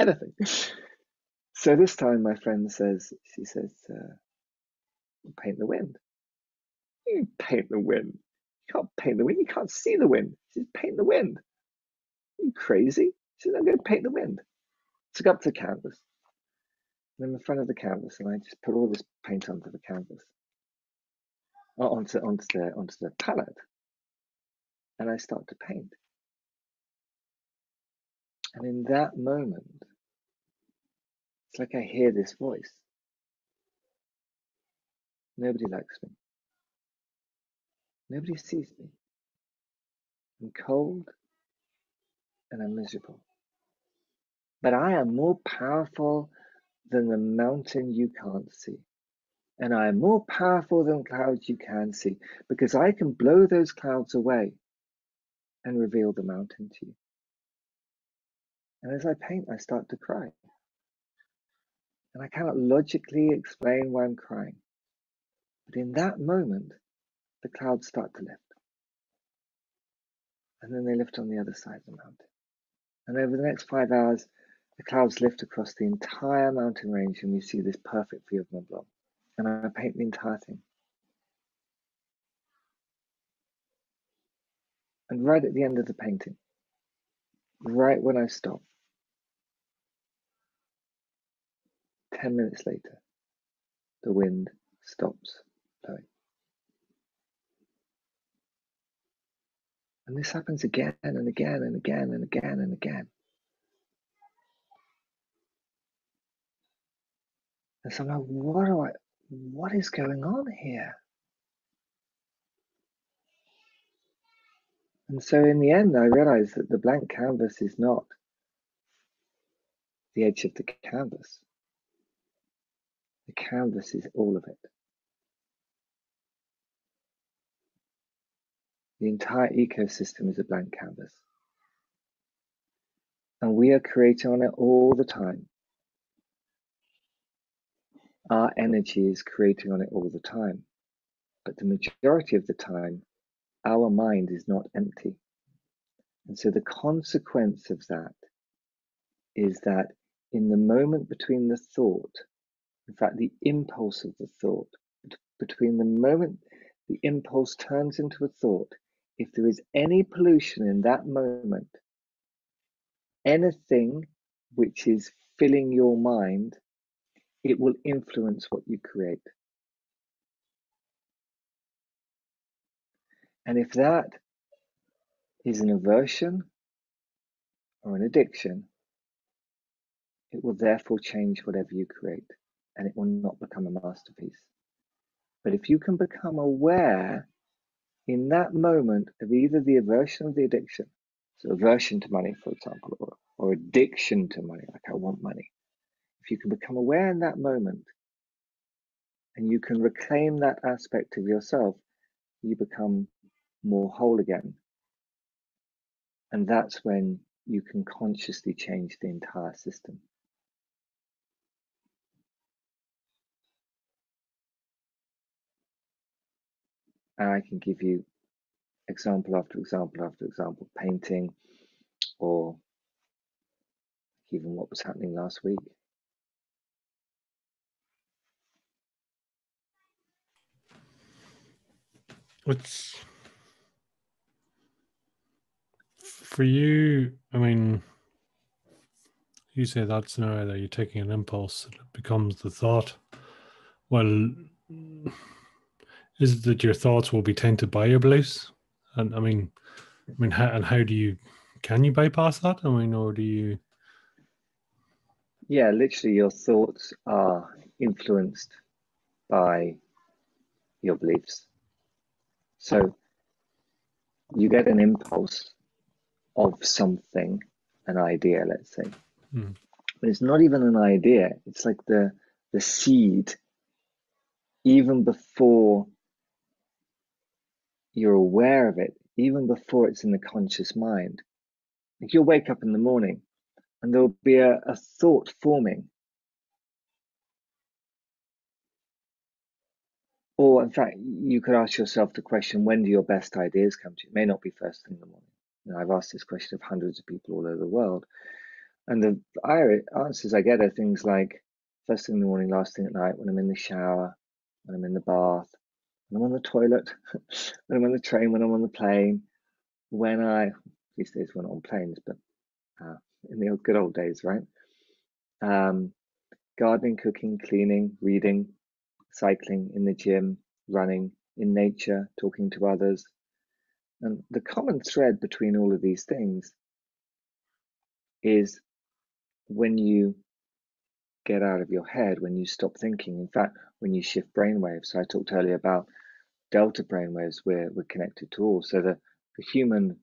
anything. So this time my friend says, paint the wind. You paint the wind. You can't paint the wind. You can't see the wind. She says, paint the wind. Are you crazy? She says, I'm going to paint the wind. Took up to the canvas. And I'm in front of the canvas, and I just put all this paint onto the canvas, onto the palette, and I start to paint. And in that moment, it's like I hear this voice. Nobody likes me. Nobody sees me. I'm cold and I'm miserable. But I am more powerful than the mountain you can't see. And I am more powerful than clouds you can see, because I can blow those clouds away and reveal the mountain to you. And as I paint, I start to cry. And I cannot logically explain why I'm crying. But in that moment, the clouds start to lift. And then they lift on the other side of the mountain. And over the next 5 hours, the clouds lift across the entire mountain range, and we see this perfect view of Mont Blanc. And I paint the entire thing. And right at the end of the painting, right when I stop, 10 minutes later, the wind stops blowing. And this happens again and again and again and again and again. And so I'm like, what is going on here? And so in the end, I realized that the blank canvas is not the edge of the canvas. The canvas is all of it. The entire ecosystem is a blank canvas. And we are creating on it all the time. Our energy is creating on it all the time. But the majority of the time, our mind is not empty. And so the consequence of that is that in the moment between the thought, in fact, the impulse of the thought, between the moment the impulse turns into a thought, if there is any pollution in that moment, anything which is filling your mind, it will influence what you create. And if that is an aversion or an addiction, it will therefore change whatever you create, and it will not become a masterpiece. But if you can become aware in that moment of either the aversion or the addiction, so aversion to money, for example, or addiction to money, like I want money. If you can become aware in that moment and you can reclaim that aspect of yourself, you become more whole again. And that's when you can consciously change the entire system. And I can give you example after example after example, painting, or even what was happening last week. It's for you, I mean, you say that scenario that you're taking an impulse and it becomes the thought. Well, is it that your thoughts will be tainted by your beliefs? And I mean, how do you, can you bypass that? I mean, or do you? Yeah, literally your thoughts are influenced by your beliefs. So you get an impulse of something, an idea, let's say. But it's not even an idea. It's like the seed, even before you're aware of it, even before it's in the conscious mind. Like you'll wake up in the morning and there'll be a thought forming. Or in fact, you could ask yourself the question, when do your best ideas come to you? It may not be first thing in the morning. You know, I've asked this question of hundreds of people all over the world. And the answers I get are things like first thing in the morning, last thing at night, when I'm in the shower, when I'm in the bath, when I'm on the toilet, when I'm on the train, when I'm on the plane, these days we're not on planes, but in the good old days, right? Gardening, cooking, cleaning, reading, cycling, in the gym, running, in nature, talking to others. And the common thread between all of these things is when you get out of your head, when you stop thinking. In fact, when you shift brainwaves. So I talked earlier about delta brainwaves, we're connected to all. So the human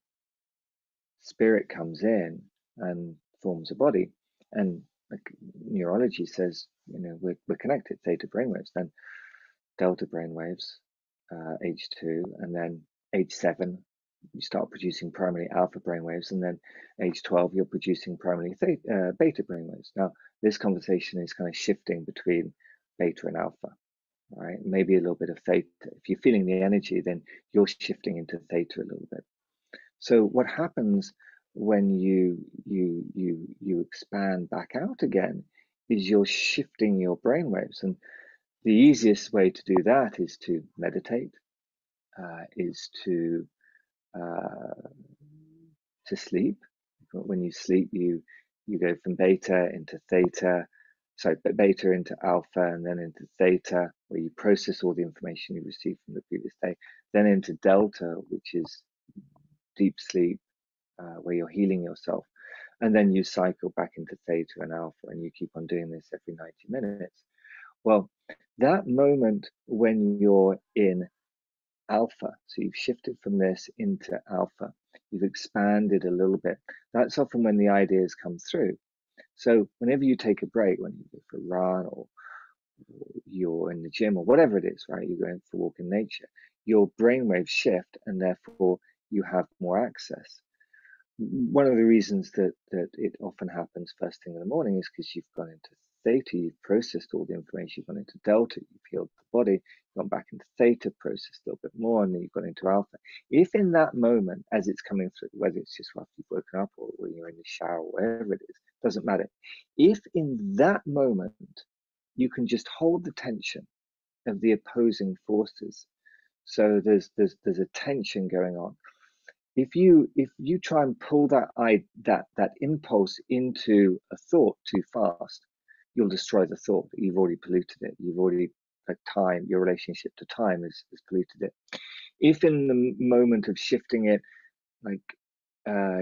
spirit comes in and forms a body. And like neurology says, you know, we're connected, theta brainwaves, then delta brainwaves, age 2, and then age 7, you start producing primarily alpha brainwaves, and then age 12, you're producing primarily beta brainwaves. Now, this conversation is kind of shifting between beta and alpha, right? Maybe a little bit of theta. If you're feeling the energy, then you're shifting into theta a little bit. So what happens when you expand back out again is you're shifting your brainwaves, and the easiest way to do that is to meditate, is to sleep. When you sleep, you go from beta into theta, beta into alpha, and then into theta, where you process all the information you received from the previous day, then into delta, which is deep sleep, where you're healing yourself, and then you cycle back into theta and alpha, and you keep on doing this every 90 minutes. Well, that moment when you're in alpha, so you've shifted from this into alpha, you've expanded a little bit. That's often when the ideas come through. So whenever you take a break, when you go for a run or you're in the gym or whatever it is, right? You're going for a walk in nature, your brainwaves shift, and therefore you have more access. One of the reasons that it often happens first thing in the morning is because you've gone into theta, you've processed all the information, you've gone into delta, you've healed the body, you've gone back into theta, processed a little bit more, and then you've gone into alpha. If in that moment, as it's coming through, whether it's just after you've woken up or when you're in the shower, wherever it is, doesn't matter. If in that moment you can just hold the tension of the opposing forces, so there's a tension going on. If you try and pull that impulse into a thought too fast, you'll destroy the thought. You've already polluted it. You've already, time, your relationship to time has polluted it. If in the moment of shifting it,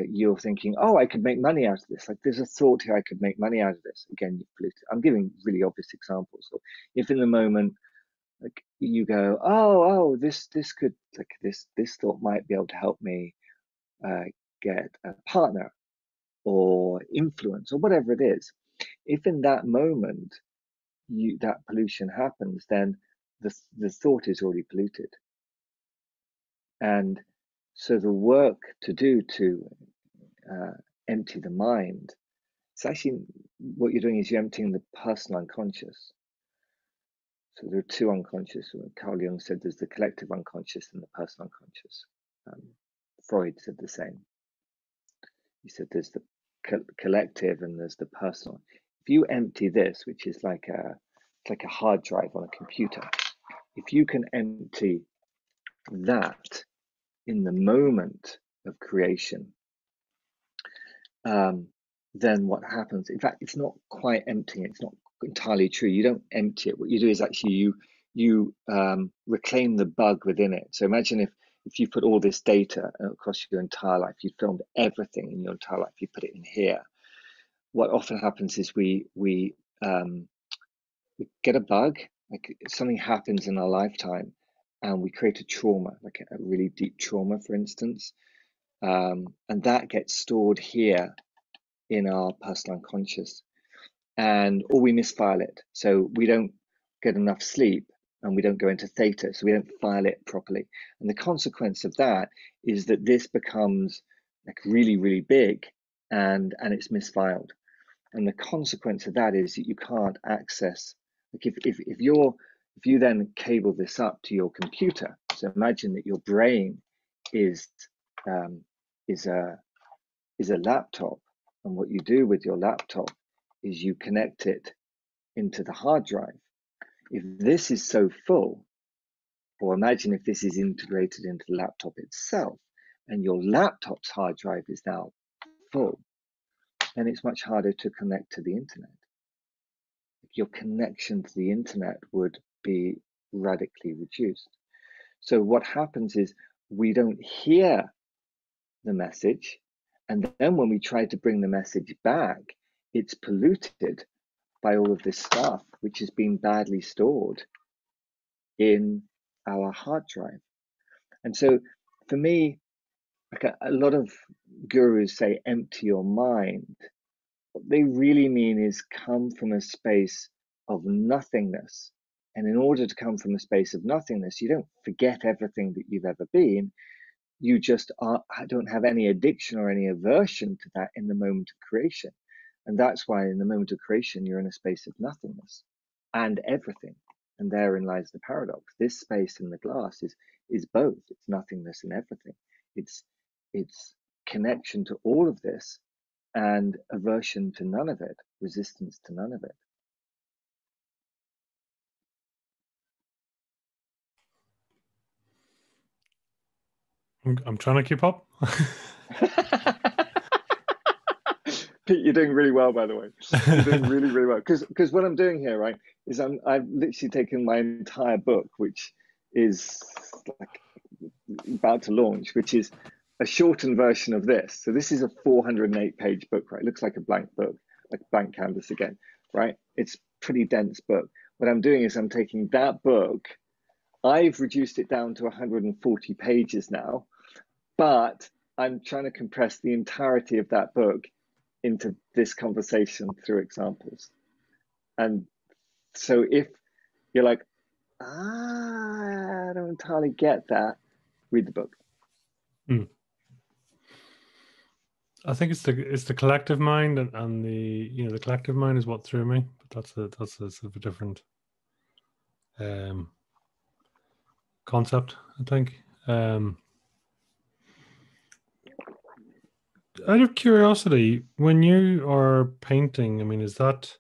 you're thinking, oh, I could make money out of this. Like there's a thought here, I could make money out of this. Again, you've polluted. I'm giving really obvious examples. So if in the moment, you go, oh, this could, this thought might be able to help me get a partner or influence or whatever it is. If in that moment that pollution happens, then the thought is already polluted. And so the work to do to empty the mind, it's actually what you're doing is you're emptying the personal unconscious. So there are two unconscious. Carl Jung said there's the collective unconscious and the personal unconscious. Freud said the same. He said there's the collective and there's the personal. If you empty this, which is like a hard drive on a computer, if you can empty that in the moment of creation, then what happens? In fact, it's not quite emptying. It's not entirely true. You don't empty it. What you do is actually you reclaim the bug within it. So imagine if you put all this data across your entire life, you filmed everything in your entire life, you put it in here. What often happens is we get a bug, like something happens in our lifetime, and we create a trauma, like a really deep trauma, for instance, and that gets stored here in our personal unconscious, or we misfile it, so we don't get enough sleep and we don't go into theta, so we don't file it properly. And the consequence of that is that this becomes like really, really big, and it's misfiled. And the consequence of that is that you can't access, like if you then cable this up to your computer, so imagine that your brain is a laptop, and what you do with your laptop is you connect it into the hard drive. If this is so full, or imagine if this is integrated into the laptop itself, and your laptop's hard drive is now full, then it's much harder to connect to the internet. Your connection to the internet would be radically reduced. So what happens is we don't hear the message, and then when we try to bring the message back, it's polluted by all of this stuff which has been badly stored in our hard drive. And so for me, like a lot of gurus say empty your mind. What they really mean is come from a space of nothingness. And in order to come from a space of nothingness, you don't forget everything that you've ever been. You just don't have any addiction or any aversion to that in the moment of creation. And that's why in the moment of creation, you're in a space of nothingness and everything. And therein lies the paradox. This space in the glass is both. It's nothingness and everything. It's connection to all of this and aversion to none of it, resistance to none of it. I'm trying to keep up. Pete, you're doing really well, by the way. You're doing really, really well. Because what I'm doing here, right, is I've literally taken my entire book, which is like about to launch, which is a shortened version of this. So this is a 408-page book, right? It looks like a blank book, like blank canvas again, right? It's a pretty dense book. What I'm doing is I'm taking that book, I've reduced it down to 140 pages now, but I'm trying to compress the entirety of that book into this conversation through examples. And so if you're like, I don't entirely get that. Read the book. Hmm. I think it's the collective mind, and the collective mind is what threw me. But that's a sort of a different um, concept, I think. Out of curiosity, when you are painting, I mean, is that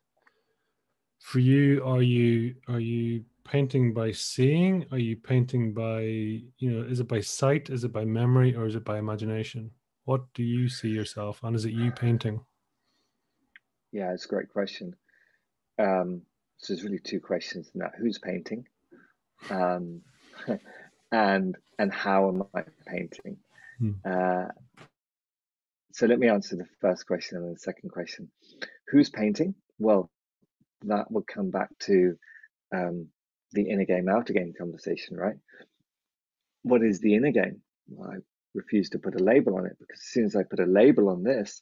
for you? Are you painting by seeing? Are you painting by, is it by sight? Is it by memory, or is it by imagination? What do you see yourself, and is it you painting? Yeah, it's a great question. So there's really two questions in that. Who's painting? Um, and how am I painting? Hmm. Uh, so let me answer the first question and the second question. Who's painting? Well, that would come back to the inner game, outer game conversation, right? What is the inner game? Well, I refuse to put a label on it, because as soon as I put a label on this,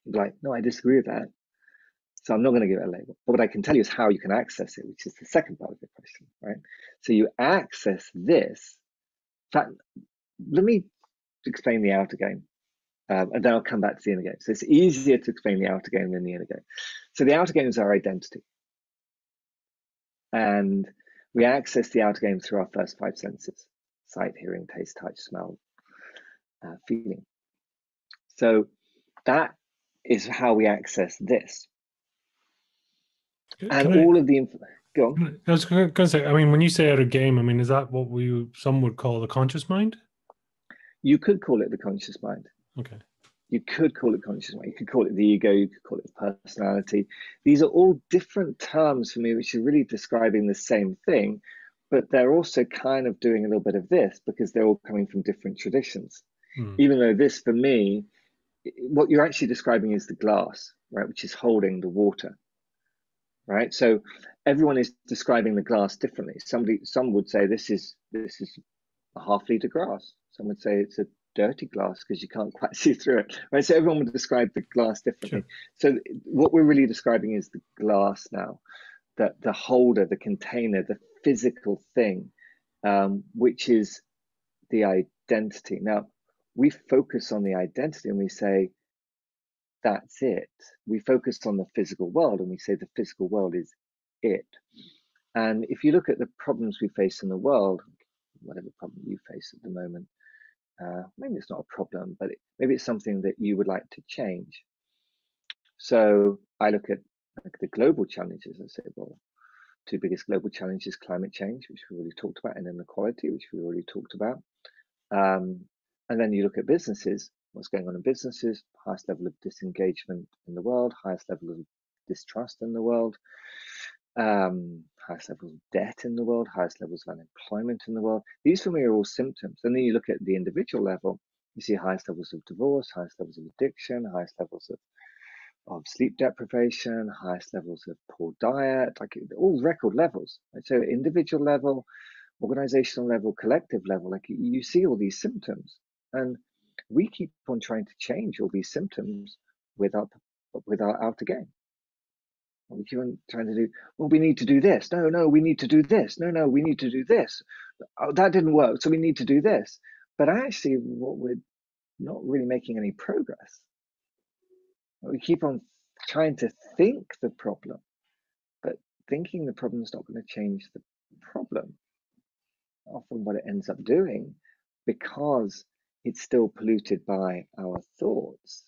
I'm like, no, I disagree with that. So I'm not going to give it a label. But what I can tell you is how you can access it, which is the second part of the question, right? So you access this. In fact, let me explain the outer game, and then I'll come back to the inner game. So it's easier to explain the outer game than the inner game. So the outer game is our identity. And we access the outer game through our first five senses: sight, hearing, taste, touch, smell, feeling. So that is how we access this. And Can I? all of the go on. I was going to say, I mean, when you say out of game, I mean, is that what some would call the conscious mind? You could call it the conscious mind. Okay. You could call it conscious mind. You could call it the ego. You could call it personality. These are all different terms for me, which are really describing the same thing, but they're also kind of doing a little bit of this because they're all coming from different traditions. Hmm. Even though this, for me, what you're actually describing is the glass, right, which is holding the water, right? So everyone is describing the glass differently. Some would say this is a half-liter glass. Some would say it's a dirty glass because you can't quite see through it, right? So everyone would describe the glass differently. Sure. So what we're really describing is the glass now, that the holder, the container, the physical thing, which is the identity. Now, we focus on the identity and we say, that's it. We focus on the physical world and we say the physical world is it. And if you look at the problems we face in the world, whatever problem you face at the moment, maybe it's not a problem, but maybe it's something that you would like to change. So I look at the global challenges and say, well, two biggest global challenges: climate change, which we already talked about, and inequality, which we already talked about. And then you look at businesses, what's going on in businesses: highest level of disengagement in the world, highest level of distrust in the world, highest levels of debt in the world, highest levels of unemployment in the world. These for me are all symptoms. And then you look at the individual level, you see highest levels of divorce, highest levels of addiction, highest levels of sleep deprivation, highest levels of poor diet, like all record levels. Right? So individual level, organizational level, collective level, like you see all these symptoms. And we keep on trying to change all these symptoms with our outer game. We keep on trying to do, well, we need to do this. No, we need to do this. No, we need to do this. Oh, that didn't work, so we need to do this. But actually, what we're not really making any progress. We keep on trying to think the problem, but thinking the problem is not going to change the problem. Often what it ends up doing, because it's still polluted by our thoughts,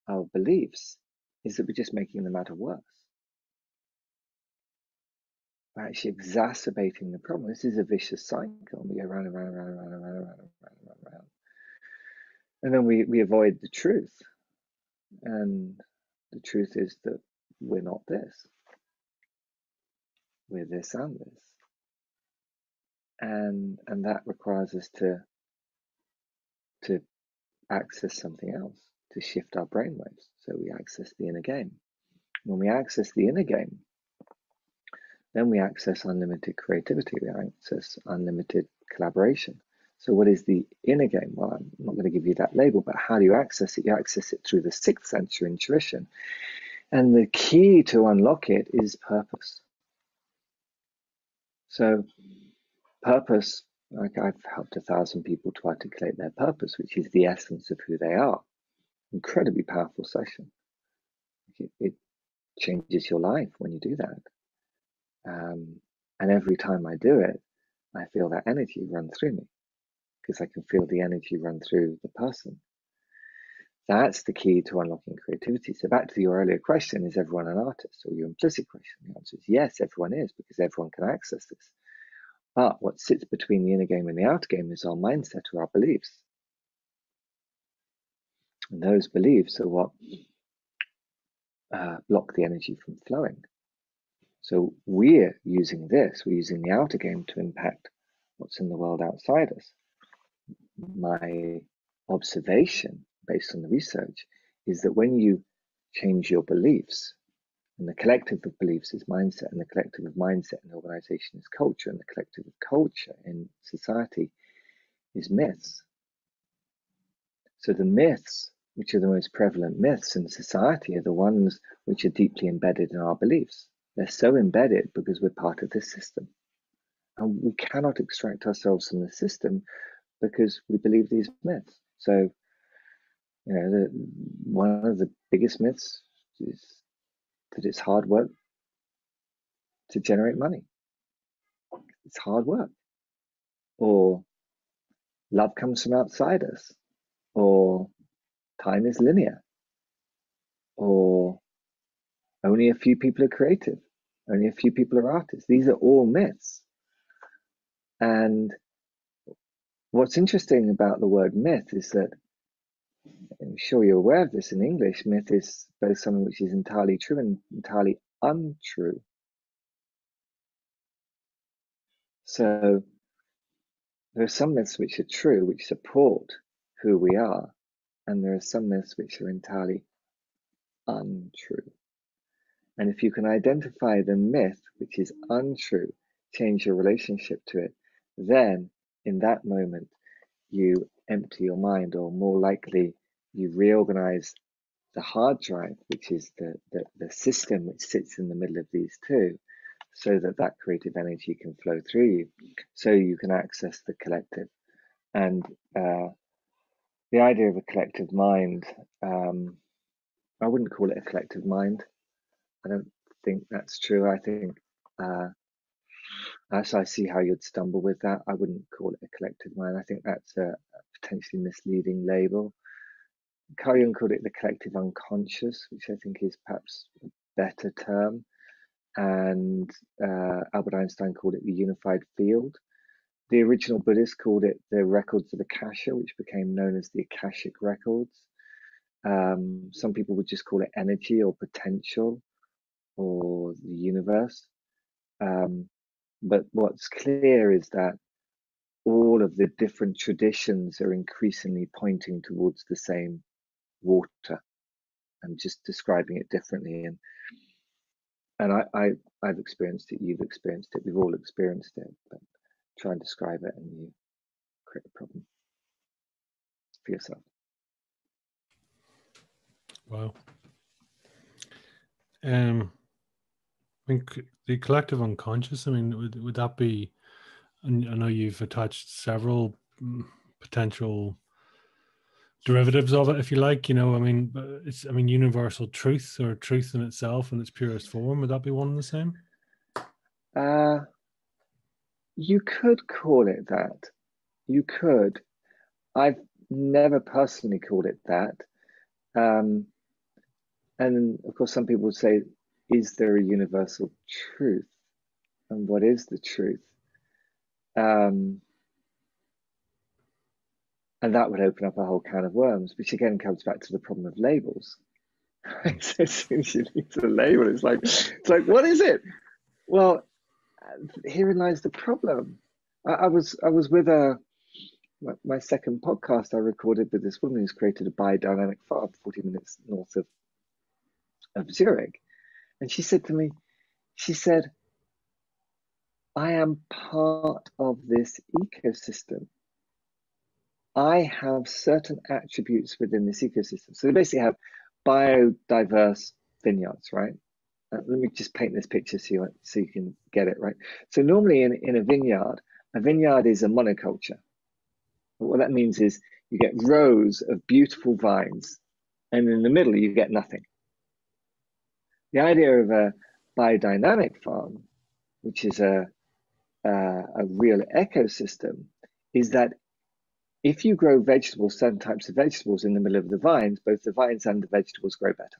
our beliefs, is that we're just making the matter worse. We're actually exacerbating the problem. This is a vicious cycle. We go round and round and round and round and round and round and round and round and round. And then we avoid the truth. And the truth is that we're not this. We're this and this. And that requires us to access something else, to shift our brainwaves. So we access the inner game. When we access the inner game, then we access unlimited creativity, we access unlimited collaboration. So what is the inner game? Well, I'm not going to give you that label, but how do you access it? You access it through the sixth sense, your intuition. And the key to unlock it is purpose. So purpose, like I've helped 1,000 people to articulate their purpose, which is the essence of who they are. Incredibly powerful session. It changes your life when you do that. And every time I do it, I feel that energy run through me because I can feel the energy run through the person. That's the key to unlocking creativity. So back to your earlier question, is everyone an artist? Or your implicit question, the answer is yes, everyone is, because everyone can access this. But what sits between the inner game and the outer game is our mindset or our beliefs. And those beliefs are what block the energy from flowing. So we're using the outer game to impact what's in the world outside us. My observation, based on the research, is that when you change your beliefs, and the collective of beliefs is mindset, and the collective of mindset in organization is culture, and the collective of culture in society is myths. So the myths, which are the most prevalent myths in society, are the ones which are deeply embedded in our beliefs. They're so embedded because we're part of this system. And we cannot extract ourselves from the system because we believe these myths. So, one of the biggest myths is that it's hard work to generate money. It's hard work. Or love comes from outside us. Or time is linear. Or only a few people are creative. Only a few people are artists. These are all myths. And what's interesting about the word myth is that, I'm sure you're aware of this in English, myth is both something which is entirely true and entirely untrue. So there are some myths which are true, which support who we are, and there are some myths which are entirely untrue. And if you can identify the myth which is untrue, change your relationship to it, then in that moment you empty your mind, or more likely you reorganize the hard drive, which is the system which sits in the middle of these two, so that creative energy can flow through you, so you can access the collective. And the idea of a collective mind, I wouldn't call it a collective mind. I don't think that's true. I think, as I see how you'd stumble with that, I wouldn't call it a collective mind. I think that's a potentially misleading label. Carl Jung called it the collective unconscious, which I think is perhaps a better term. And Albert Einstein called it the unified field. The original Buddhists called it the records of Akasha, which became known as the Akashic records. Some people would just call it energy or potential or the universe. But what's clear is that all of the different traditions are increasingly pointing towards the same water and just describing it differently. And I've experienced it, you've experienced it, we've all experienced it, but try and describe it and you create a problem for yourself. Wow. I think the collective unconscious, I mean, would that be, and I know you've attached several potential derivatives of it, if you like, I mean, universal truth, or truth in itself in its purest form, would that be one and the same? You could call it that. You could. I've never personally called it that. And of course, some people would say, is there a universal truth? And what is the truth? And that would open up a whole can of worms, which again comes back to the problem of labels. So as soon as you leave the label, it's like, what is it? Well, herein lies the problem. I was with my second podcast I recorded with this woman who's created a biodynamic farm 40 minutes north of Zurich. And she said to me, I am part of this ecosystem. I have certain attributes within this ecosystem. So they basically have biodiverse vineyards, right? let me just paint this picture so you can get it right. So normally in a vineyard is a monoculture. What that means is you get rows of beautiful vines, and in the middle you get nothing. The idea of a biodynamic farm, which is a real ecosystem, is that if you grow vegetables, certain types of vegetables in the middle of the vines, both the vines and the vegetables grow better.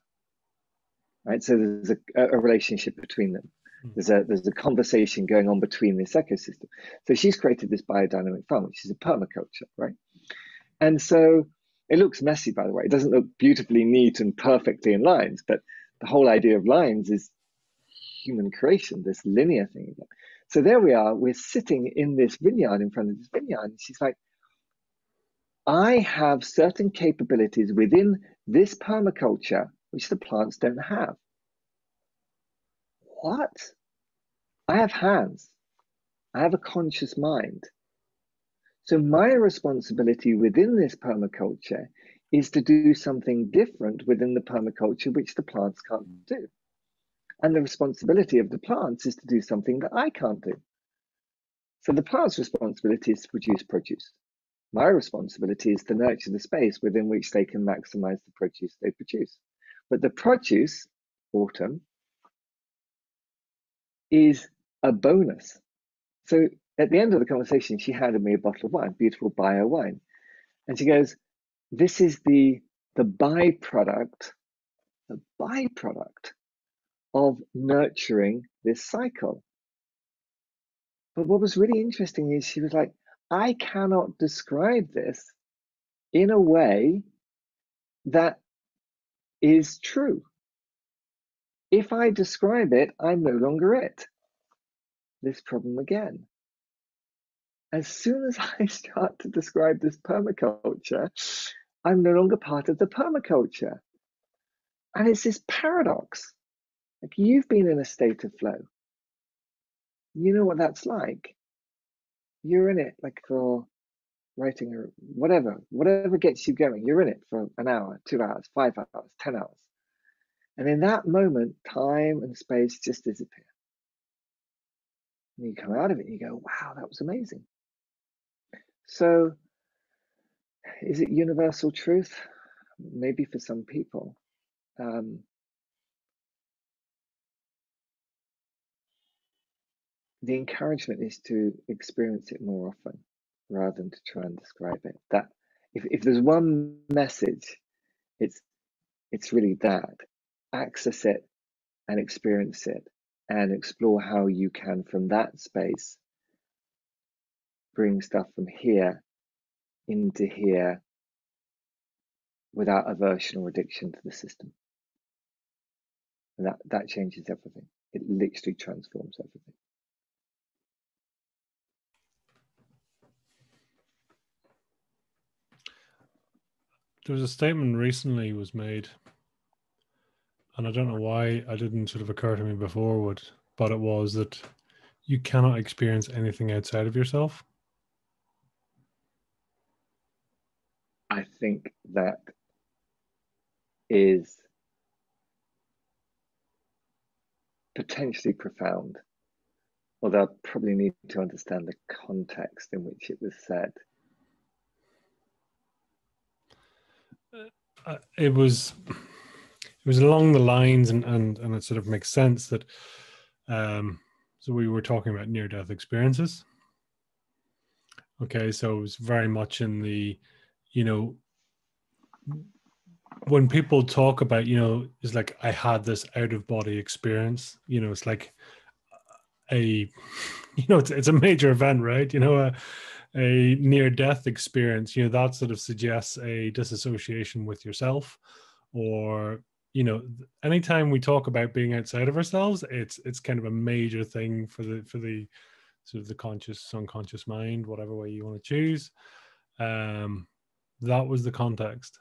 Right? So there's a relationship between them. There's a conversation going on between this ecosystem. So she's created this biodynamic farm, which is a permaculture, right? And so it looks messy, by the way. It doesn't look beautifully neat and perfectly in lines, but the whole idea of lines is human creation, this linear thing again. So there we are, we're sitting in this vineyard, in front of this vineyard, and she's like, I have certain capabilities within this permaculture which the plants don't have. What? I have hands. I have a conscious mind. So my responsibility within this permaculture is to do something different within the permaculture which the plants can't do. And the responsibility of the plants is to do something that I can't do. So the plant's responsibility is to produce produce. My responsibility is to nurture the space within which they can maximize the produce they produce. But the produce, autumn, is a bonus. So at the end of the conversation, she handed me a bottle of wine, beautiful bio wine. And she goes, this is the byproduct of nurturing this cycle. But what was really interesting is she was like, I cannot describe this in a way that is true. If I describe it, I'm no longer it. This problem again. As soon as I start to describe this permaculture, I'm no longer part of the permaculture. And it's this paradox. Like, you've been in a state of flow. You know what that's like. You're in it like for writing or whatever gets you going. You're in it for an hour, 2 hours, 5 hours, 10 hours. And in that moment, time and space just disappear. And you come out of it and you go, wow, that was amazing. So is it universal truth? Maybe for some people. The encouragement is to experience it more often rather than to try and describe it. That if there's one message, it's really that. Access it and experience it and explore how you can, from that space, bring stuff from here into here without aversion or addiction to the system. And that changes everything. It literally transforms everything. There was a statement recently was made, and I don't know why it didn't sort of occur to me before, but it was that you cannot experience anything outside of yourself. I think that is potentially profound, although I probably need to understand the context in which it was said. It was along the lines, and it sort of makes sense that so we were talking about near-death experiences. Okay, so it was very much in the, when people talk about, it's like, I had this out-of-body experience, it's like it's a major event, right? A near-death experience, that sort of suggests a disassociation with yourself, or anytime we talk about being outside of ourselves, it's kind of a major thing for the sort of the conscious, unconscious mind, whatever way you want to choose. That was the context.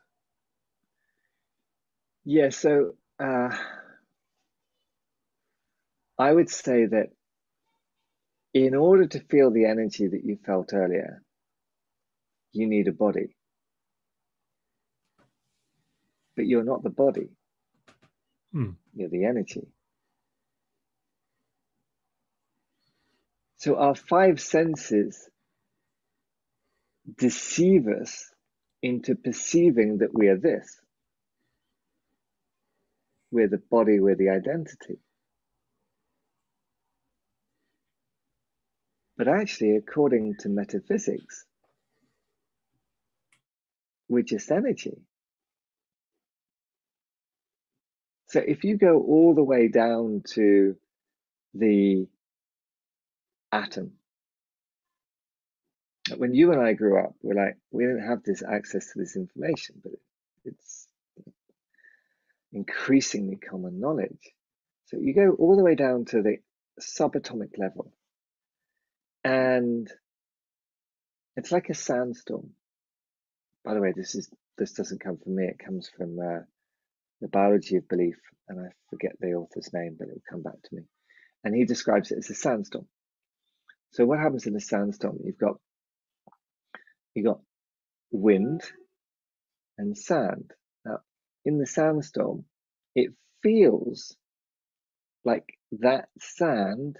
Yeah, so I would say that in order to feel the energy that you felt earlier, you need a body. But you're not the body. You're the energy. So our five senses deceive us into perceiving that we are this. We're the body, we're the identity. But actually, according to metaphysics, we're just energy. So if you go all the way down to the atom, when you and I grew up, we're like, we didn't have this access to this information, but it's increasingly common knowledge. So you go all the way down to the subatomic level, and it's like a sandstorm. By the way, this doesn't come from me. It comes from the biology of belief, and I forget the author's name, but it will come back to me. And he describes it as a sandstorm. So what happens in a sandstorm? You've got wind and sand. Now, in the sandstorm, it feels like that sand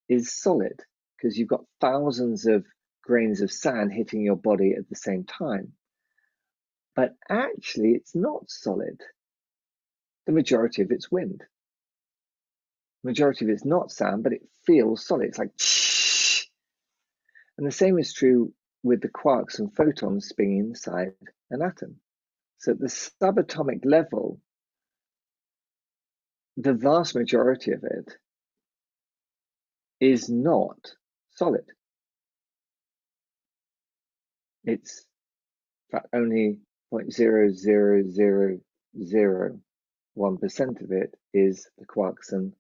is solid because you've got thousands of grains of sand hitting your body at the same time. But actually, it's not solid. The majority of it's wind. The majority of it's not sand, but it feels solid. It's like, and the same is true with the quarks and photons spinning inside an atom. So at the subatomic level, the vast majority of it is not solid. It's in fact only 0.00001% of it is the quarks and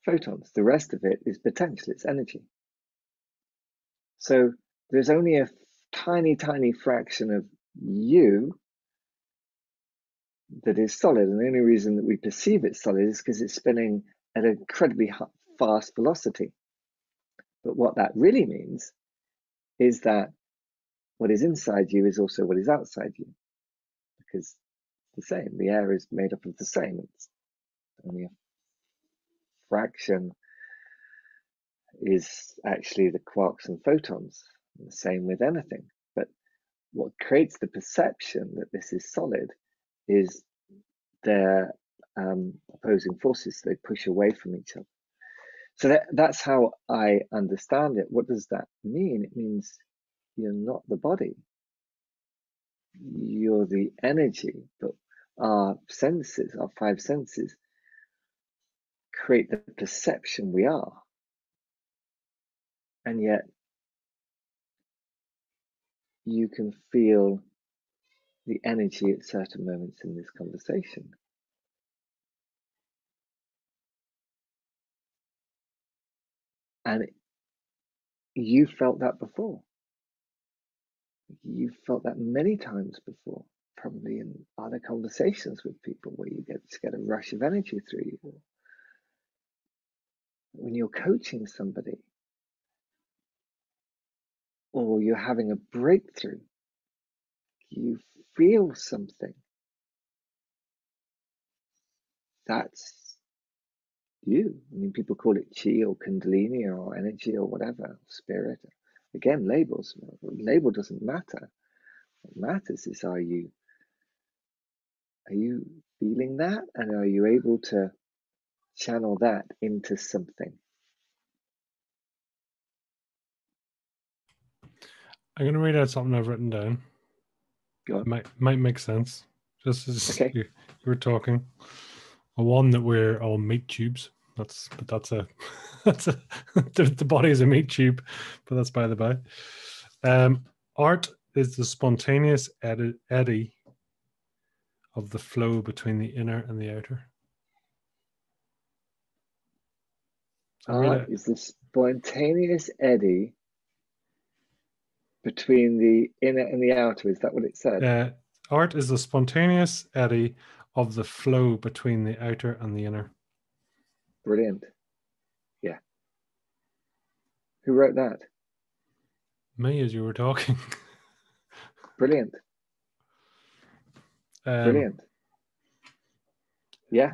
photons. The rest of it is potential, it's energy. So there's only a tiny, tiny fraction of you that is solid. And the only reason that we perceive it solid is because it's spinning at an incredibly fast velocity. But what that really means is that what is inside you is also what is outside you, because the same, the air is made up of the same. It's only a fraction is actually the quarks and photons. The same with anything. But what creates the perception that this is solid is their opposing forces. They push away from each other. So that's how I understand it. What does that mean? It means you're not the body. You're the energy. But our senses, our five senses, create the perception we are. And yet you can feel the energy at certain moments in this conversation. And you felt that before. You felt that many times before, probably in other conversations with people where you get a rush of energy through you. When you're coaching somebody, or you're having a breakthrough, you feel something. That's you. I mean, people call it chi or kundalini or energy or whatever, spirit. Again, labels. Label doesn't matter. What matters is, are you feeling that, and are you able to channel that into something? I'm going to read out something I've written down. Go on. It might make sense. Just as Okay. you were talking. One that we're all meat tubes. That's a the body is a meat tube, but that's by the by. Art is the spontaneous eddy of the flow between the inner and the outer. So Art is the spontaneous eddy between the inner and the outer. Is that what it said? Art is the spontaneous eddy of the flow between the outer and the inner. Brilliant. Yeah. Who wrote that? Me, as you were talking. Brilliant. Brilliant. Yeah.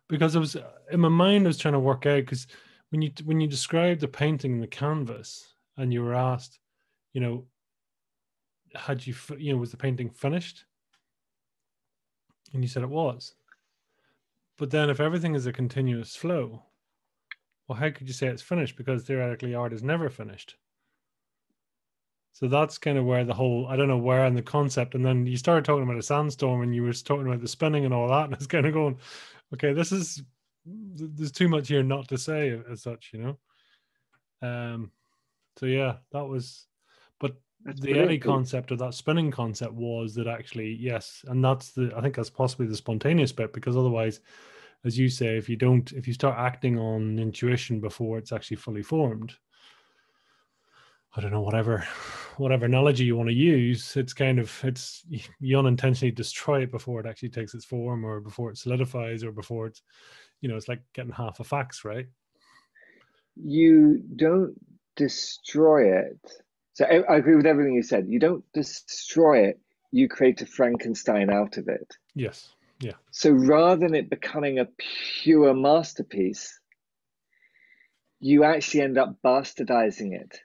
Because I was in my mind, I was trying to work out, because when you described the painting in the canvas and you were asked, you know, had you was the painting finished? And you said it was. But then if everything is a continuous flow, well, how could you say it's finished? Because theoretically art is never finished. So that's kind of where the whole, I don't know where in the concept, and then you started talking about a sandstorm and you were talking about the spinning and all that, and it's kind of going, okay, there's too much here not to say as such, so yeah, that was, but That's the eddy brilliant, Pete. concept or that spinning concept was that actually, yes, and I think that's possibly the spontaneous bit, because otherwise, as you say, if you start acting on intuition before it's actually fully formed, I don't know, whatever analogy you want to use, it's you unintentionally destroy it before it actually takes its form, or before it solidifies, or before it's, it's like getting half a fax, right? You don't destroy it. So I agree with everything you said. You don't destroy it. You create a Frankenstein out of it. Yes. Yeah. So rather than it becoming a pure masterpiece, you actually end up bastardizing it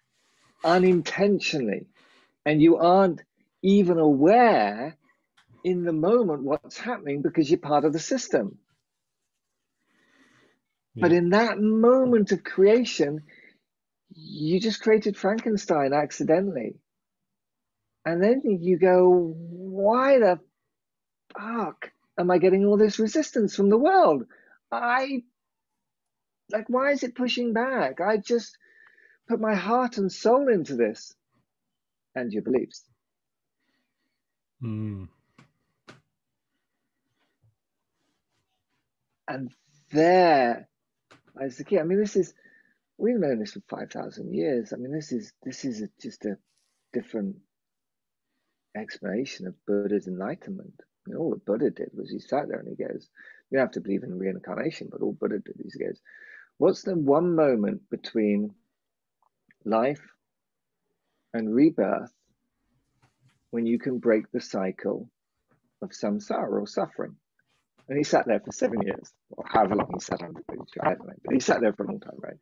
unintentionally. And you aren't even aware in the moment what's happening because you're part of the system. Yeah. But in that moment of creation, you just created Frankenstein accidentally. And then you go, why the fuck am I getting all this resistance from the world? Why is it pushing back? I just put my heart and soul into this, and your beliefs. Mm. And there lies the key. I mean, we've known this for 5,000 years. I mean, this is just a different explanation of Buddha's enlightenment. I mean, all that Buddha did was he sat there and he goes, you don't have to believe in reincarnation, but all Buddha did is he goes, what's the one moment between life and rebirth when you can break the cycle of samsara or suffering? And he sat there for 7 years, or however long he sat under the Bodhi tree. I don't know, but he sat there for a long time, right?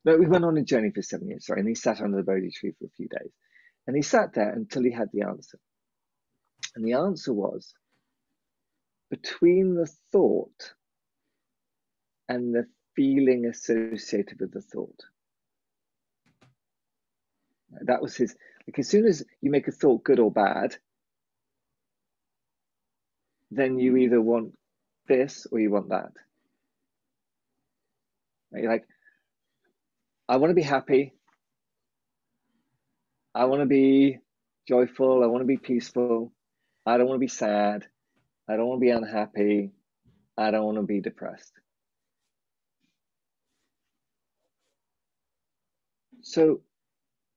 No, we went on a journey for 7 years, sorry, and he sat under the Bodhi tree for a few days. And he sat there until he had the answer. And the answer was, between the thought and the feeling associated with the thought. That was his, like, as soon as you make a thought good or bad, then you either want this or you want that. You're like, I want to be happy. I want to be joyful. I want to be peaceful. I don't want to be sad. I don't want to be unhappy. I don't want to be depressed. So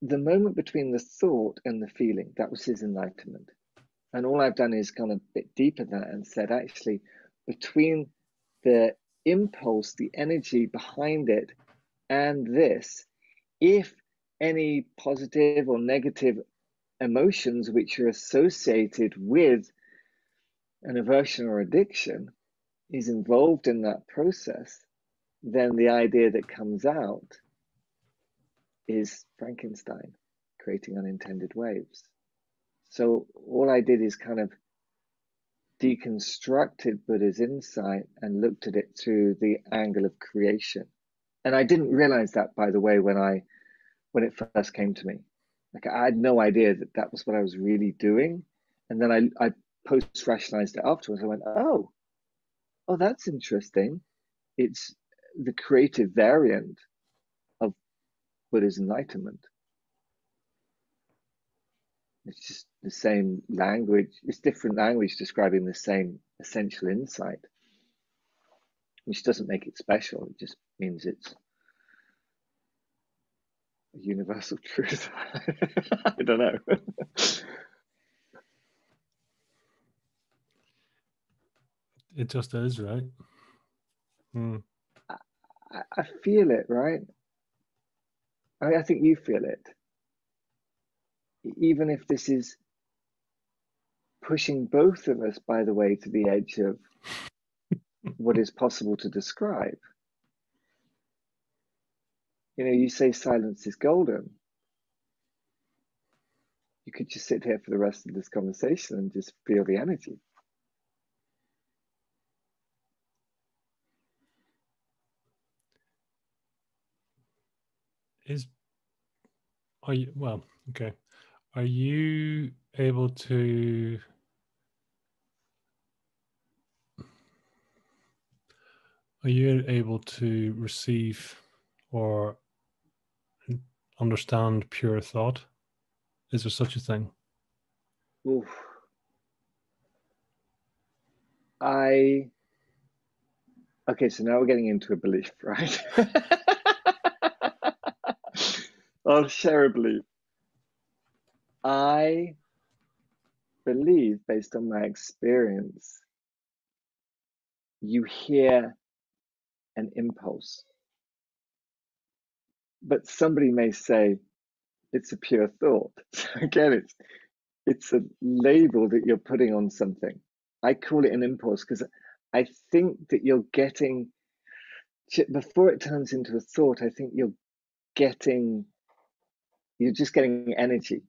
the moment between the thought and the feeling, that was his enlightenment. And all I've done is gone a bit deeper than that and said, actually, between the impulse, the energy behind it, and this, if any positive or negative emotions which are associated with an aversion or addiction is involved in that process, then the idea that comes out is Frankenstein creating unintended waves. So all I did is kind of deconstructed Buddha's insight and looked at it through the angle of creation. And I didn't realize that, by the way, when it first came to me. Like, I had no idea that that was what I was really doing. And then I post-rationalized it afterwards. I went, oh, that's interesting. It's the creative variant of Buddha's enlightenment. It's just the same language. It's different language describing the same essential insight, which doesn't make it special. It just means it's a universal truth. I don't know. It just is, right? Mm. I feel it, right? I mean, I think you feel it. Even if this is pushing both of us, by the way, to the edge of what is possible to describe. You know, you say silence is golden. You could just sit here for the rest of this conversation and just feel the energy. Okay. Are you able to receive or understand pure thought? Is there such a thing? Oof. Okay, so now we're getting into a belief, right? I'll share a belief. I believe, based on my experience, you hear an impulse. But somebody may say it's a pure thought. So again, it's a label that you're putting on something. I call it an impulse because I think that you're getting, before it turns into a thought, I think you're just getting energy.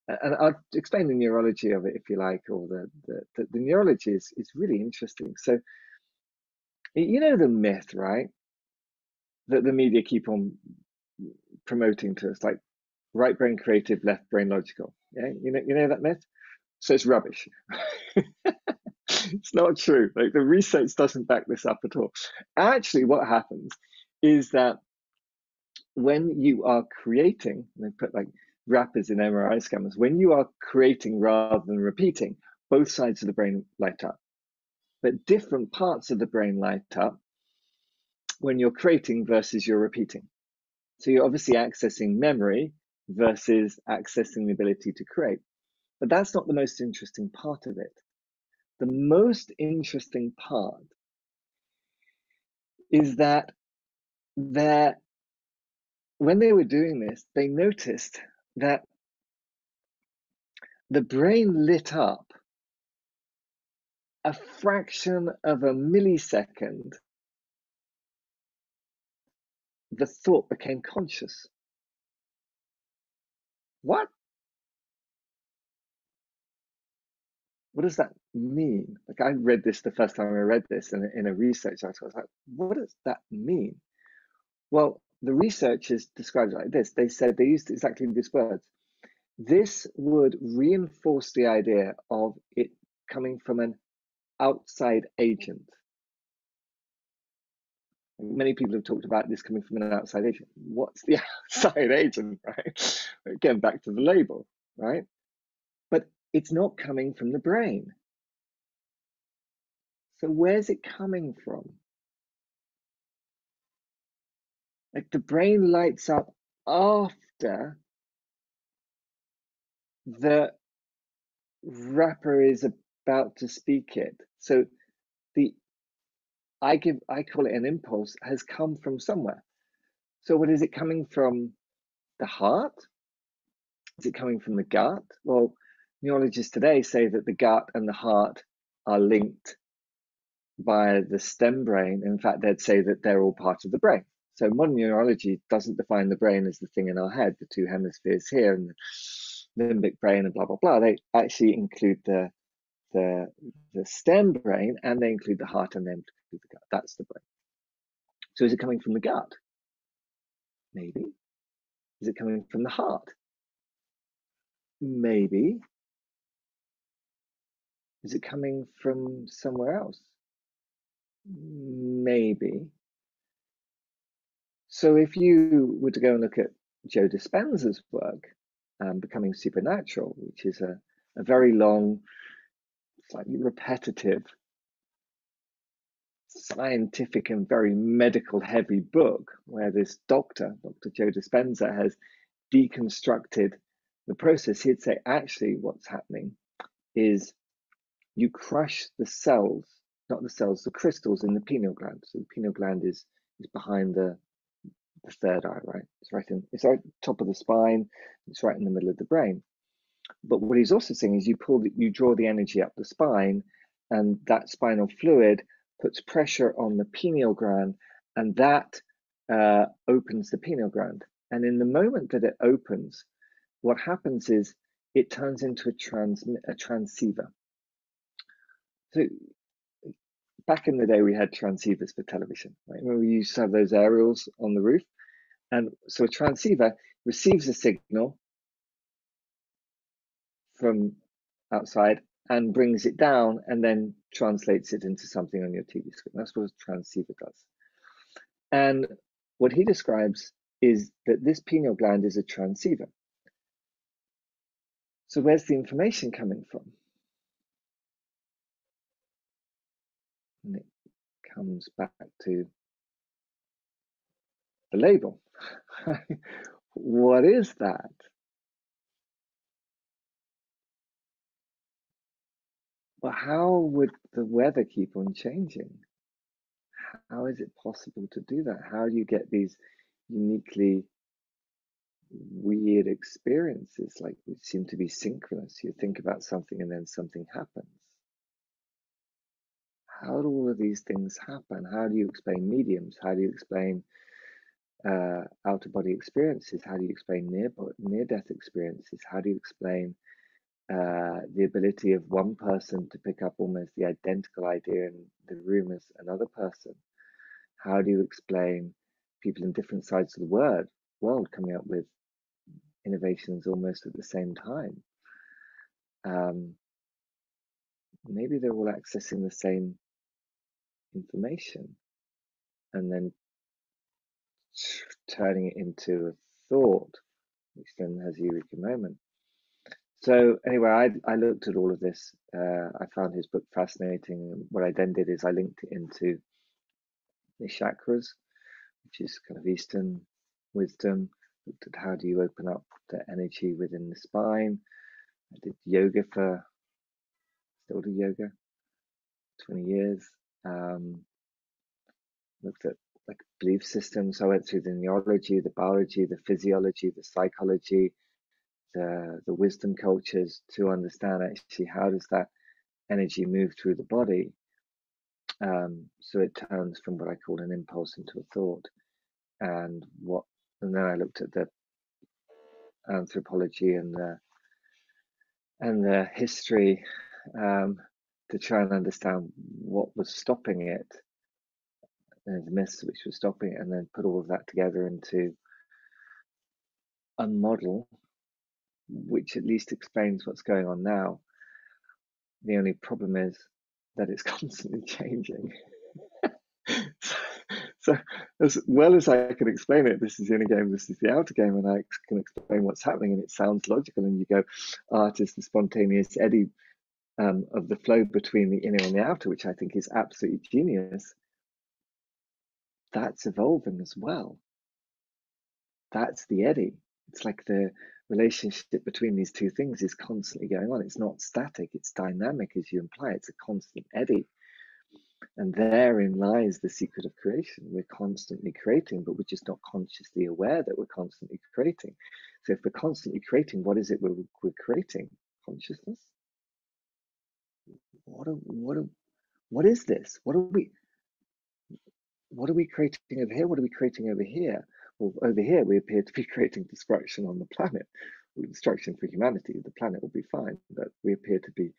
And I'll explain the neurology of it if you like, or the neurology is really interesting. So, you know, the myth, right, that the media keep on promoting to us, like right brain creative, left brain logical. Yeah, you know that myth. So it's rubbish. It's not true. Like, the research doesn't back this up at all. Actually, what happens is that when you are creating, and they put like wrappers in MRI scanners, when you are creating rather than repeating, both sides of the brain light up. But different parts of the brain light up when you're creating versus you're repeating. So you're obviously accessing memory versus accessing the ability to create. But that's not the most interesting part of it. The most interesting part is that when they were doing this, they noticed that the brain lit up a fraction of a millisecond. The thought became conscious. What? What does that mean? Like, I read this the first time I read this in a research article. I was like, what does that mean? Well, the researchers described it like this. They said, they used exactly these words. This would reinforce the idea of it coming from an outside agent. Many people have talked about this coming from an outside agent. What's the outside agent, right? Again, back to the label, right? But it's not coming from the brain. So where's it coming from? Like, the brain lights up after the rapper is about to speak it. So I call it an impulse, has come from somewhere. So what is it coming from? The heart? Is it coming from the gut? Well, neurologists today say that the gut and the heart are linked by the stem brain. In fact, they'd say that they're all part of the brain. So modern neurology doesn't define the brain as the thing in our head, the two hemispheres here and the limbic brain and blah, blah, blah. They actually include the stem brain, and they include the heart, and they include the gut. That's the brain. So is it coming from the gut? Maybe. Is it coming from the heart? Maybe. Is it coming from somewhere else? Maybe. So if you were to go and look at Joe Dispenza's work, Becoming Supernatural, which is a very long, slightly repetitive, scientific and very medical heavy book, where this Dr. Joe Dispenza, has deconstructed the process, he'd say actually what's happening is you crush the cells, not the cells, the crystals in the pineal gland. So the pineal gland is behind the third eye, right? It's right top of the spine. It's right in the middle of the brain. But what he's also saying is you draw the energy up the spine, and that spinal fluid puts pressure on the pineal gland, and that opens the pineal gland. And in the moment that it opens, what happens is it turns into a transceiver. So back in the day, we had transceivers for television, right? When we used to have those aerials on the roof. And so a transceiver receives a signal from outside and brings it down and then translates it into something on your TV screen. That's what a transceiver does. And what he describes is that this pineal gland is a transceiver. So where's the information coming from? And it comes back to the label. What is that? Well, how would the weather keep on changing? How is it possible to do that? How do you get these uniquely weird experiences, like which seem to be synchronous? You think about something and then something happens. How do all of these things happen? How do you explain mediums? How do you explain out-of-body experiences? How do you explain near-death experiences? How do you explain the ability of one person to pick up almost the identical idea in the room as another person? How do you explain people in different sides of the world coming up with innovations almost at the same time? Maybe they're all accessing the same information and then turning it into a thought, which then has a eureka moment. So anyway, I looked at all of this. I found his book fascinating. What I then did is I linked it into the chakras, which is kind of Eastern wisdom. Looked at how do you open up the energy within the spine. I did yoga still do yoga, 20 years. Looked at like belief systems. I went through the neurology, the biology, the physiology, the psychology, the wisdom cultures to understand actually how does that energy move through the body. So it turns from what I call an impulse into a thought. And then I looked at the anthropology and the history to try and understand what was stopping it, and the myths which were stopping it, and then put all of that together into a model which at least explains what's going on now. The only problem is that it's constantly changing. So as well as I can explain it, this is the inner game, this is the outer game, and I can explain what's happening, and it sounds logical, and you go, it is the spontaneous eddy of the flow between the inner and the outer, which I think is absolutely genius. That's evolving as well. That's the eddy. It's like the relationship between these two things is constantly going on. It's not static, it's dynamic, as you imply. It's a constant eddy. And therein lies the secret of creation. We're constantly creating, but we're just not consciously aware that we're constantly creating. So if we're constantly creating, what is it we're creating? Consciousness? What is this? What are we creating over here? What are we creating over here? Well, over here, we appear to be creating destruction on the planet. Destruction for humanity. The planet will be fine, but we appear to be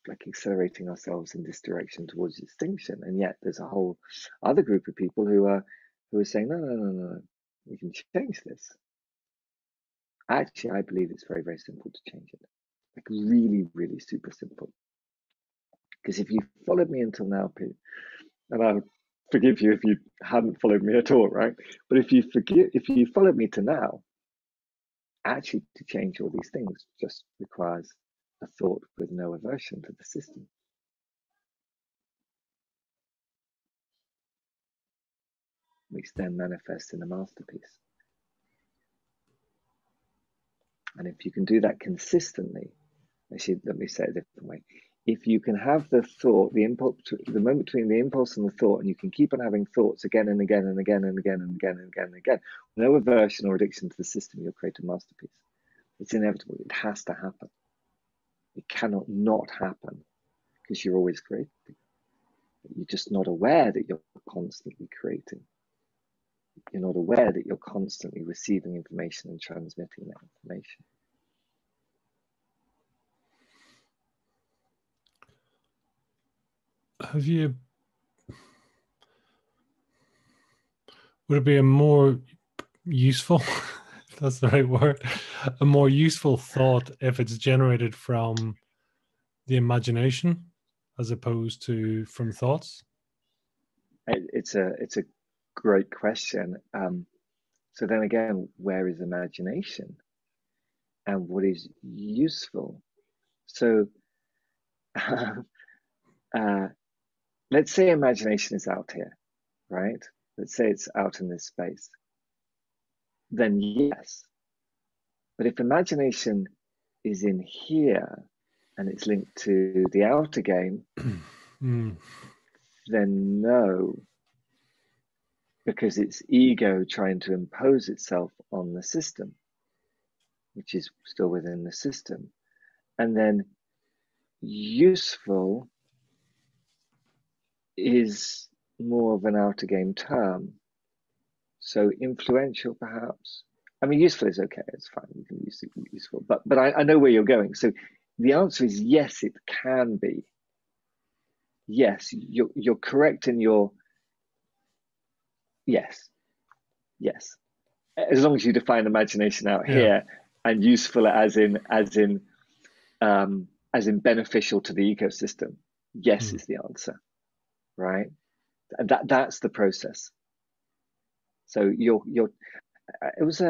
like accelerating ourselves in this direction towards extinction. And yet there's a whole other group of people who are saying, no, we can change this. Actually, I believe it's very, very simple to change it. Like really, really super simple. Because if you followed me until now, Pete, and I would forgive you if you hadn't followed me at all, right? But if you followed me to now, actually to change all these things just requires a thought with no aversion to the system, which then manifests in a masterpiece. And if you can do that consistently, actually, let me say it a different way. If you can have the thought, the moment between the impulse and the thought, and you can keep on having thoughts again and again and again and again and again and again and again, no aversion or addiction to the system, you'll create a masterpiece. It's inevitable. It has to happen. It cannot not happen because you're always creating. You're just not aware that you're constantly creating. you're not aware that you're constantly receiving information and transmitting that information. Would it be a more useful, if that's the right word, a more useful thought if it's generated from the imagination as opposed to from thoughts? It's a great question. So then again, where is imagination and what is useful? So let's say imagination is out here, right? Let's say it's out in this space. Then yes. But if imagination is in here and it's linked to the outer game, then no, because it's ego trying to impose itself on the system, which is still within the system. And then useful is more of an outer game term. So influential, perhaps. I mean, useful is okay. It's fine. You can use it useful, but I know where you're going. So the answer is yes, it can be. Yes, you're correct in your yes. As long as you define imagination out here and useful as in beneficial to the ecosystem. Yes is the answer, right? And that's the process. So it was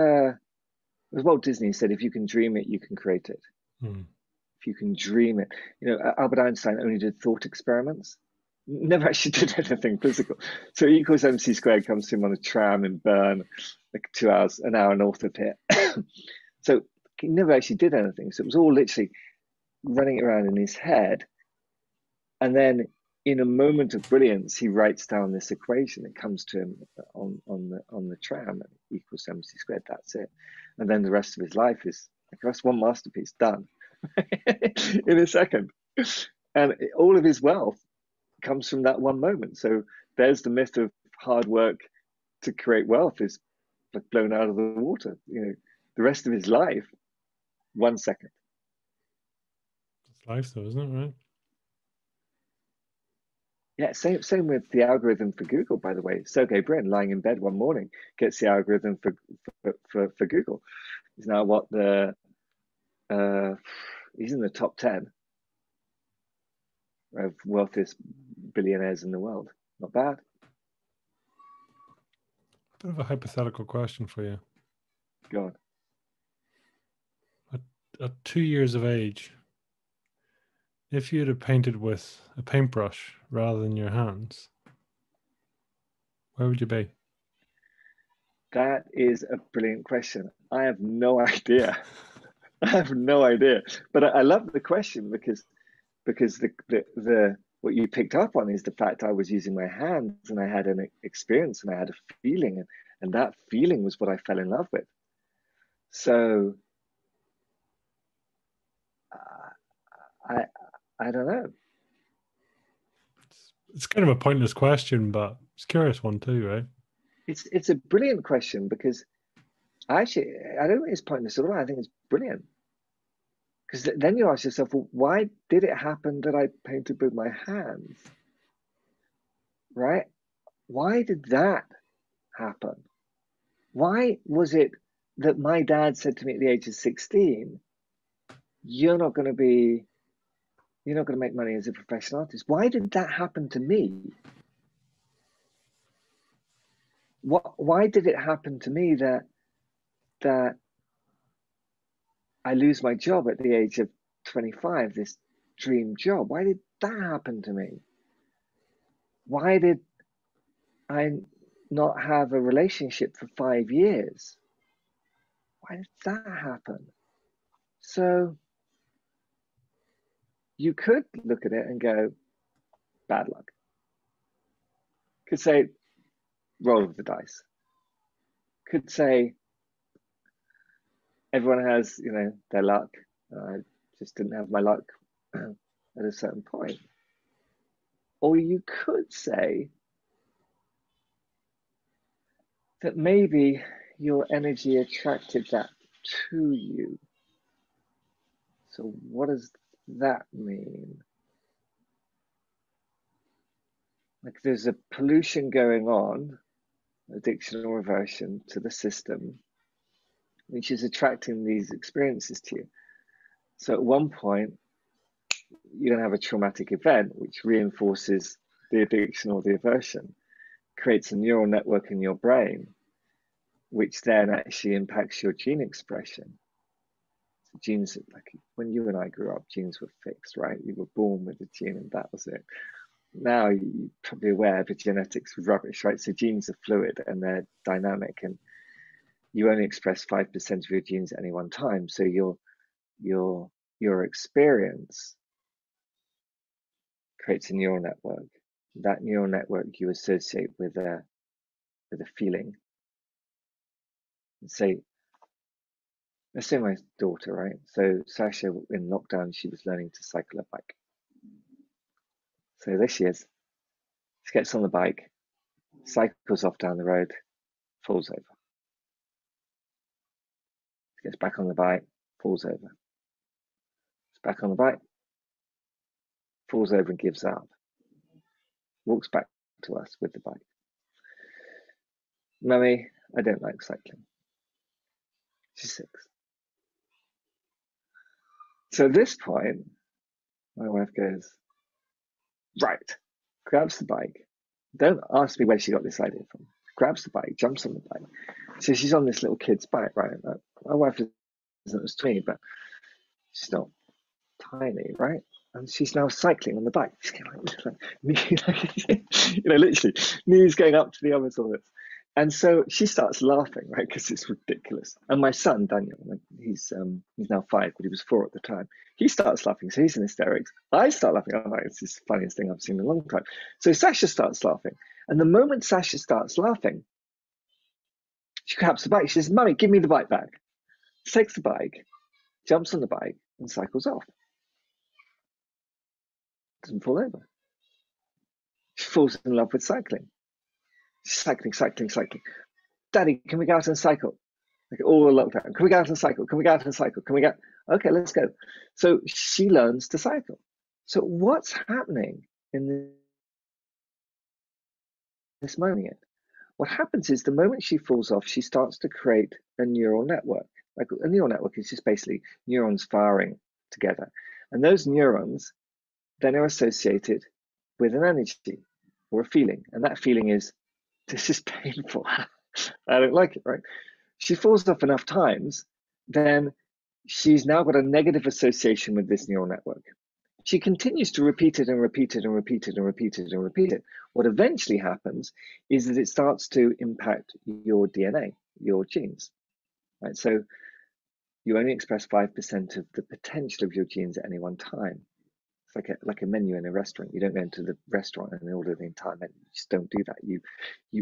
Walt Disney said, if you can dream it, you can create it. If you can dream it, Albert Einstein only did thought experiments, never actually did anything physical. So E equals MC squared comes to him on a tram in Bern, like 2 hours, an hour north of here. So he never actually did anything. So it was all literally running around in his head. And then in a moment of brilliance, he writes down this equation. It comes to him on the tram, E equals MC squared, that's it. And then the rest of his life is, like, that's one masterpiece done in a second. And all of his wealth comes from that one moment. So there's the myth of hard work to create wealth is like blown out of the water. The rest of his life, 1 second. It's life though, isn't it, right? Yeah, same with the algorithm for Google, by the way. Sergey Brin, lying in bed one morning, gets the algorithm for Google. He's now he's in the top 10 of wealthiest billionaires in the world. Not bad. Bit of a hypothetical question for you. Go on. At 2 years of age, if you'd have painted with a paintbrush rather than your hands, where would you be? That is a brilliant question. I have no idea. I have no idea. But I love the question because the what you picked up on is the fact I was using my hands and I had an experience and I had a feeling, and that feeling was what I fell in love with. So I don't know. It's kind of a pointless question, but it's a curious one too, right? It's a brilliant question because I don't think it's pointless at all. I think it's brilliant. Because then you ask yourself, well, why did it happen that I painted with my hands? Right? Why did that happen? Why was it that my dad said to me at the age of 16, you're not going to make money as a professional artist? Why did that happen to me? Why did it happen to me that I lose my job at the age of 25, this dream job? Why did that happen to me? Why did I not have a relationship for 5 years? Why did that happen? So you could look at it and go, bad luck. Could say, roll of the dice. Could say, everyone has, their luck. I just didn't have my luck at a certain point. Or you could say, that maybe your energy attracted that to you. So what does that mean? Like there's a pollution going on, addiction or aversion to the system, which is attracting these experiences to you. So at one point, you're going to have a traumatic event which reinforces the addiction or the aversion, creates a neural network in your brain, which then actually impacts your gene expression. So genes, like when you and I grew up, genes were fixed, right? You were born with a gene and that was it. Now you're probably aware the genetics is rubbish, right? So genes are fluid and they're dynamic, and you only express 5% of your genes at any one time. So your experience creates a neural network. That neural network you associate with a feeling. Say, let's say my daughter, right? So Sasha, in lockdown, she was learning to cycle a bike. So there she is. She gets on the bike, cycles off down the road, falls over. She gets back on the bike, falls over. She's back on the bike, falls over and gives up. Walks back to us with the bike. Mummy, I don't like cycling. She's 6. So at this point, my wife goes, right, grabs the bike. Don't ask me where she got this idea from. Grabs the bike, jumps on the bike. So she's on this little kid's bike, right? My wife isn't as tiny, but she's not tiny, right? And she's now cycling on the bike. She's like literally, knees going up to the others, all this. And so she starts laughing, right? Because it's ridiculous. And my son, Daniel, he's now 5, but he was 4 at the time. He starts laughing, so he's in hysterics. I start laughing. I'm like, it's the funniest thing I've seen in a long time. So Sasha starts laughing. And the moment Sasha starts laughing, she grabs the bike. She says, Mummy, give me the bike back. She takes the bike, jumps on the bike, and cycles off. Doesn't fall over. She falls in love with cycling. She's cycling. Daddy, can we go out and cycle? Like all the lockdown. Can we go out and cycle? Can we go out and cycle? Can we go? Okay, let's go. So she learns to cycle. So what's happening in this moment? What happens is the moment she falls off, she starts to create a neural network. Like a neural network is just basically neurons firing together. And those neurons then are associated with an energy or a feeling. And that feeling is, this is painful. I don't like it, right? She falls off enough times, then she's now got a negative association with this neural network. She continues to repeat it and repeat it and repeat it and repeat it and repeat it. What eventually happens is that it starts to impact your DNA, your genes, right? So you only express 5% of the potential of your genes at any one time. It's like a menu in a restaurant. You don't go into the restaurant and order the entire menu. You just don't do that. You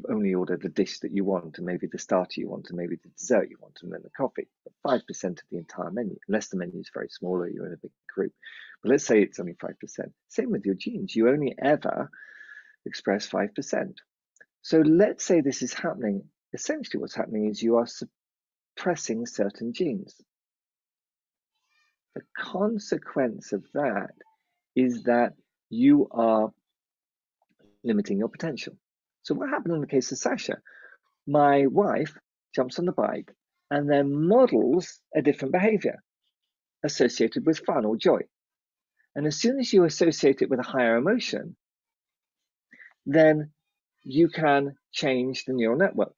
only order the dish that you want, and maybe the starter you want, and maybe the dessert you want, and then the coffee. But 5% of the entire menu, unless the menu is very small or you're in a big group. But let's say it's only 5%. Same with your genes. You only ever express 5%. So let's say this is happening. Essentially what's happening is you are suppressing certain genes. The consequence of that is that you are limiting your potential. So what happened in the case of Sasha? My wife jumps on the bike and then models a different behavior associated with fun or joy. And as soon as you associate it with a higher emotion, then you can change the neural network.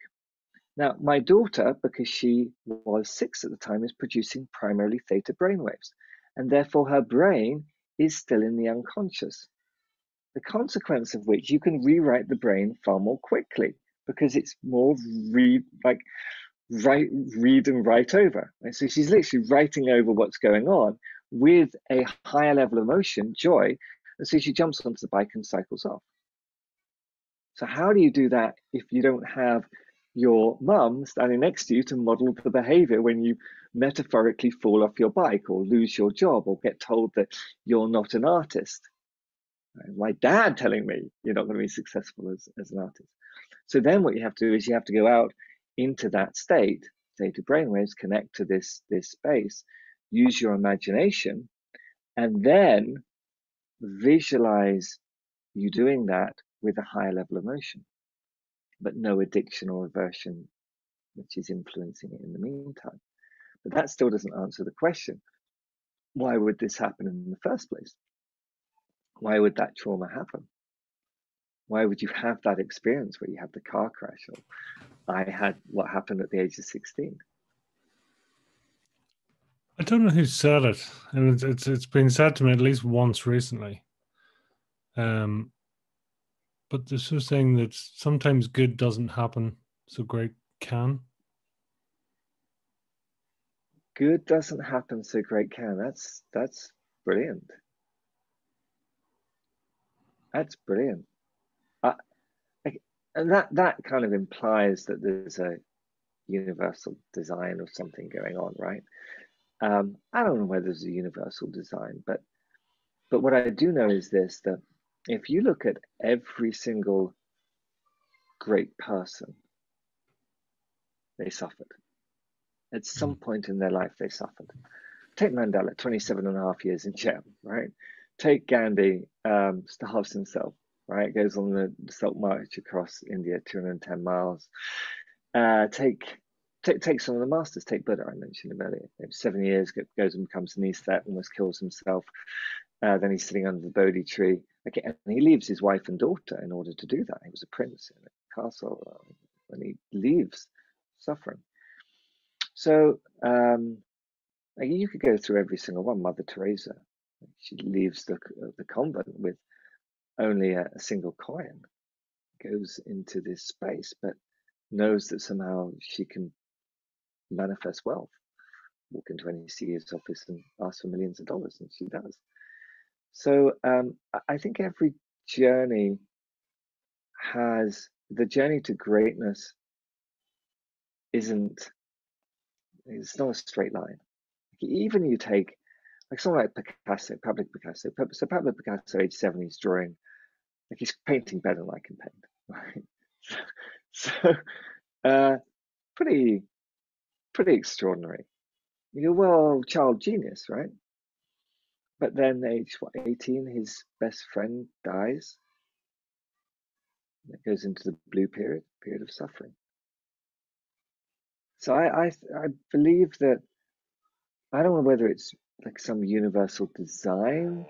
Now, my daughter, because she was 6 at the time, is producing primarily theta brainwaves, and therefore her brain is still in the unconscious. The consequence of which you can rewrite the brain far more quickly because it's more read and write over. Right? So she's literally writing over what's going on with a higher level of emotion, joy, and so she jumps onto the bike and cycles off. So how do you do that if you don't have your mum standing next to you to model the behavior when you metaphorically fall off your bike or lose your job or get told that you're not an artist? My dad telling me you're not going to be successful as an artist. So then what you have to do is you have to go out into that state, theta brainwaves connect to this space, use your imagination, and then visualize you doing that with a higher level of motion, but no addiction or aversion, which is influencing it in the meantime. But that still doesn't answer the question. Why would this happen in the first place? Why would that trauma happen? Why would you have that experience where you have the car crash? Or I had what happened at the age of 16. I don't know who said it, and it's been said to me at least once recently. But this was saying that sometimes good doesn't happen, so great can. Good doesn't happen, so great can. That's brilliant. That's brilliant. And that kind of implies that there's a universal design of something going on, right? I don't know whether there's a universal design, but what I do know is this, that if you look at every single great person, they suffered. At some point in their life, they suffered. Take Mandela, 27 and a half years in jail, right? Take Gandhi, starves himself, right? Goes on the Silk March across India, 210 miles. Take some of the masters. Take Buddha, I mentioned him earlier. 7 years, goes and becomes an aesthete, almost kills himself. Then he's sitting under the Bodhi tree. Okay, and he leaves his wife and daughter in order to do that. He was a prince in a castle, and he leaves suffering. So you could go through every single one. Mother Teresa, she leaves the convent with only a single coin, goes into this space, but knows that somehow she can manifest wealth. Walk into any CEO's office and ask for millions of dollars, and she does. So I think every journey has, the journey to greatness it's not a straight line. Even you take like someone like Picasso, Pablo Picasso. So Pablo Picasso, age 7, he's drawing, like he's painting better than I can paint, right? So pretty extraordinary. You go, well, child genius, right? But then age 18, his best friend dies. It goes into the blue period of suffering. So I believe that, I don't know whether it's like some universal design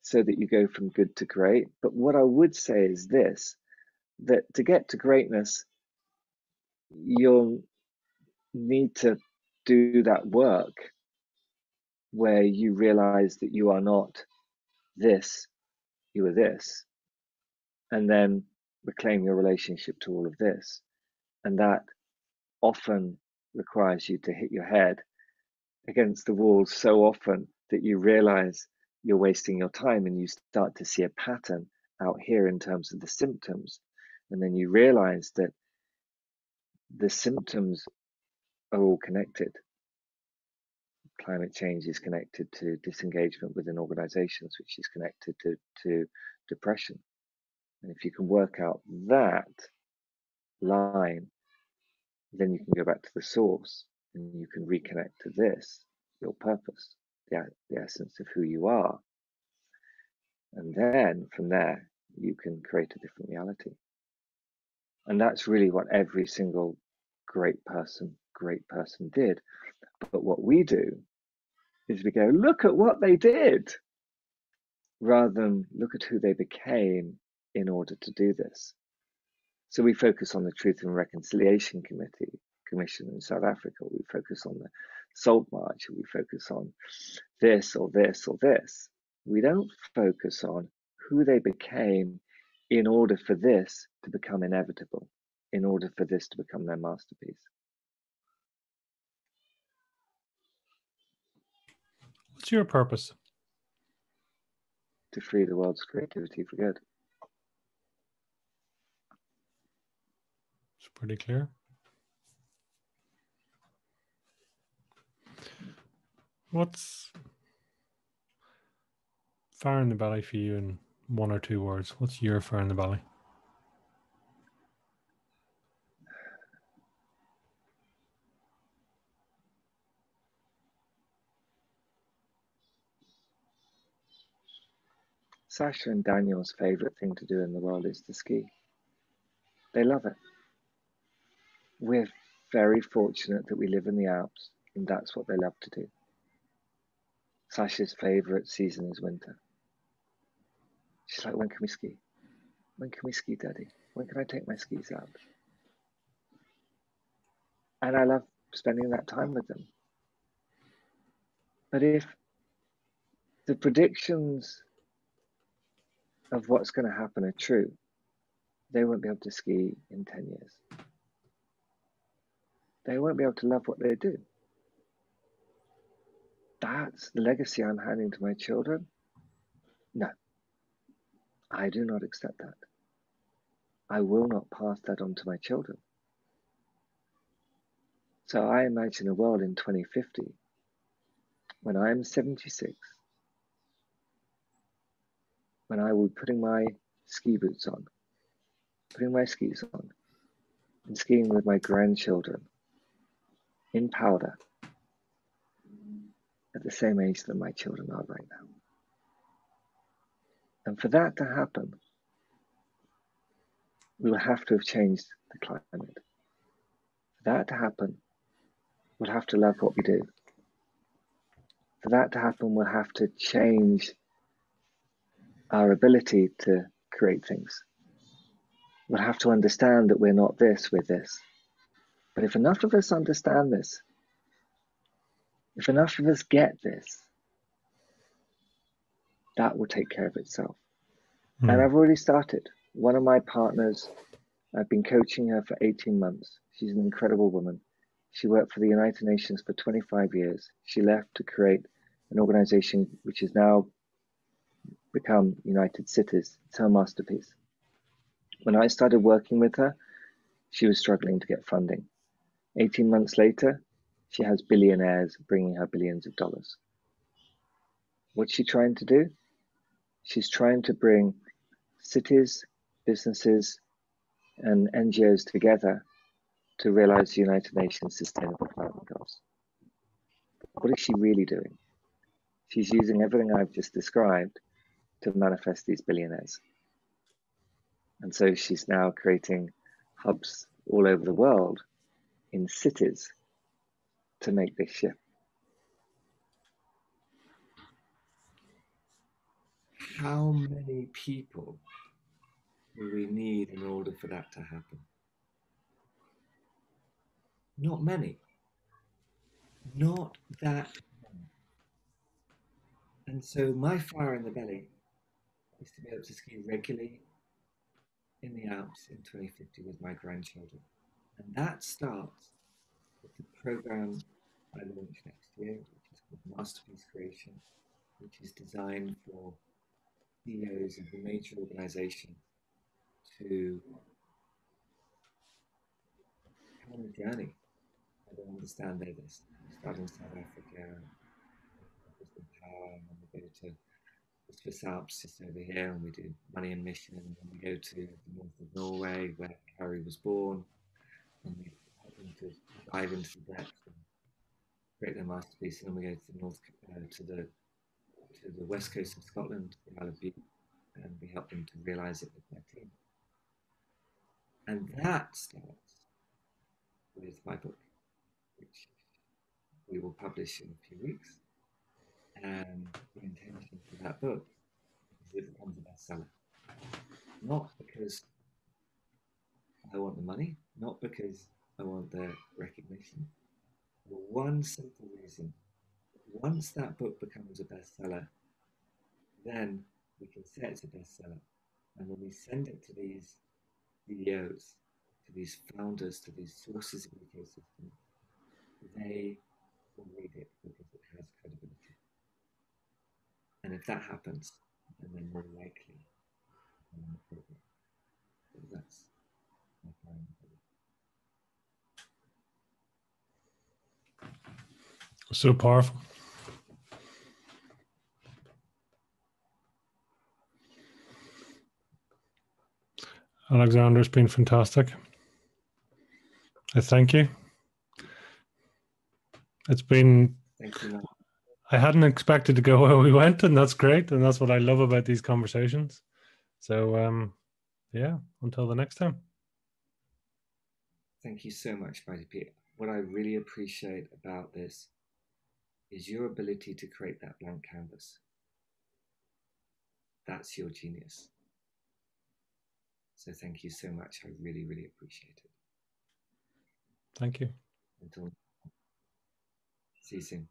so that you go from good to great, but what I would say is this, that to get to greatness, you'll need to do that work where you realize that you are not this, you are this, and then reclaim your relationship to all of this. And that often requires you to hit your head against the wall so often that you realize you're wasting your time, and you start to see a pattern out here in terms of the symptoms. And then you realize that the symptoms are all connected. Climate change is connected to disengagement within organizations, which is connected to depression. And if you can work out that line, then you can go back to the source and you can reconnect to this, your purpose, the essence of who you are. And then from there, you can create a different reality. And that's really what every single great person did. But what we do is we go, look at what they did, rather than look at who they became in order to do this. So we focus on the Truth and Reconciliation Commission in South Africa. We focus on the Salt March. We focus on this or this or this. We don't focus on who they became in order for this to become inevitable, in order for this to become their masterpiece. What's your purpose? To free the world's creativity for good. It's pretty clear. What's fire in the belly for you in 1 or 2 words? What's your fire in the belly? Sasha and Daniel's favorite thing to do in the world is to ski. They love it. We're very fortunate that we live in the Alps, and that's what they love to do. Sasha's favorite season is winter. She's like, when can we ski? When can we ski, Daddy? When can I take my skis out? And I love spending that time with them. But if the predictions of what's going to happen are true, they won't be able to ski in 10 years. They won't be able to love what they do. That's the legacy I'm handing to my children? No, I do not accept that. I will not pass that on to my children. So I imagine a world in 2050 when I am 76, when I will be putting my ski boots on, putting my skis on, and skiing with my grandchildren in powder at the same age that my children are right now. And for that to happen, we will have to have changed the climate. For that to happen, we'll have to love what we do. For that to happen, we'll have to change our ability to create things. We'll have to understand that we're not this, we're this. But if enough of us understand this, if enough of us get this, that will take care of itself. And I've already started. One of my partners, I've been coaching her for 18 months. She's an incredible woman. She worked for the United Nations for 25 years. She left to create an organization which has now become United Cities. It's her masterpiece. When I started working with her, she was struggling to get funding. 18 months later, she has billionaires bringing her billions of dollars. What's she trying to do? She's trying to bring cities, businesses, and NGOs together to realize the United Nations Sustainable Development Goals. What is she really doing? She's using everything I've just described to manifest these billionaires. And so she's now creating hubs all over the world in cities to make this shift. How many people do we need in order for that to happen? Not many. Not that many. And so my fire in the belly is to be able to ski regularly in the Alps in 2050 with my grandchildren. And that starts with the program I launch next year, which is called Masterpiece Creation, which is designed for CEOs of the major organizations to come on a journey and understand their this. Start in South Africa, power, and then we go to the Swiss Alps just over here, and we do Money and Mission, and then we go to the north of Norway where Harry was born, and we help them to dive into the depths and create their masterpiece, and then we go to the north to the west coast of Scotland, the Isle of Bute, and we help them to realize it with their team. And that starts with my book, which we will publish in a few weeks. And the intention for that book is it becomes a bestseller. Not because I want the money, not because I want the recognition. For one simple reason: once that book becomes a bestseller, then we can say it's a bestseller. And when we send it to these CEOs, to these founders, to these sources of the ecosystem, they will read it because it has credibility. And if that happens, then they're more likely to learn the program. So that's my plan. So powerful. Alexander, it's been fantastic. I thank you. It's been I hadn't expected to go where we went, and that's great. And that's what I love about these conversations. So, yeah, until the next time. Thank you so much, Mighty Pete. What I really appreciate about this is your ability to create that blank canvas. That's your genius. So thank you so much. I really, really appreciate it. Thank you. Until see you soon.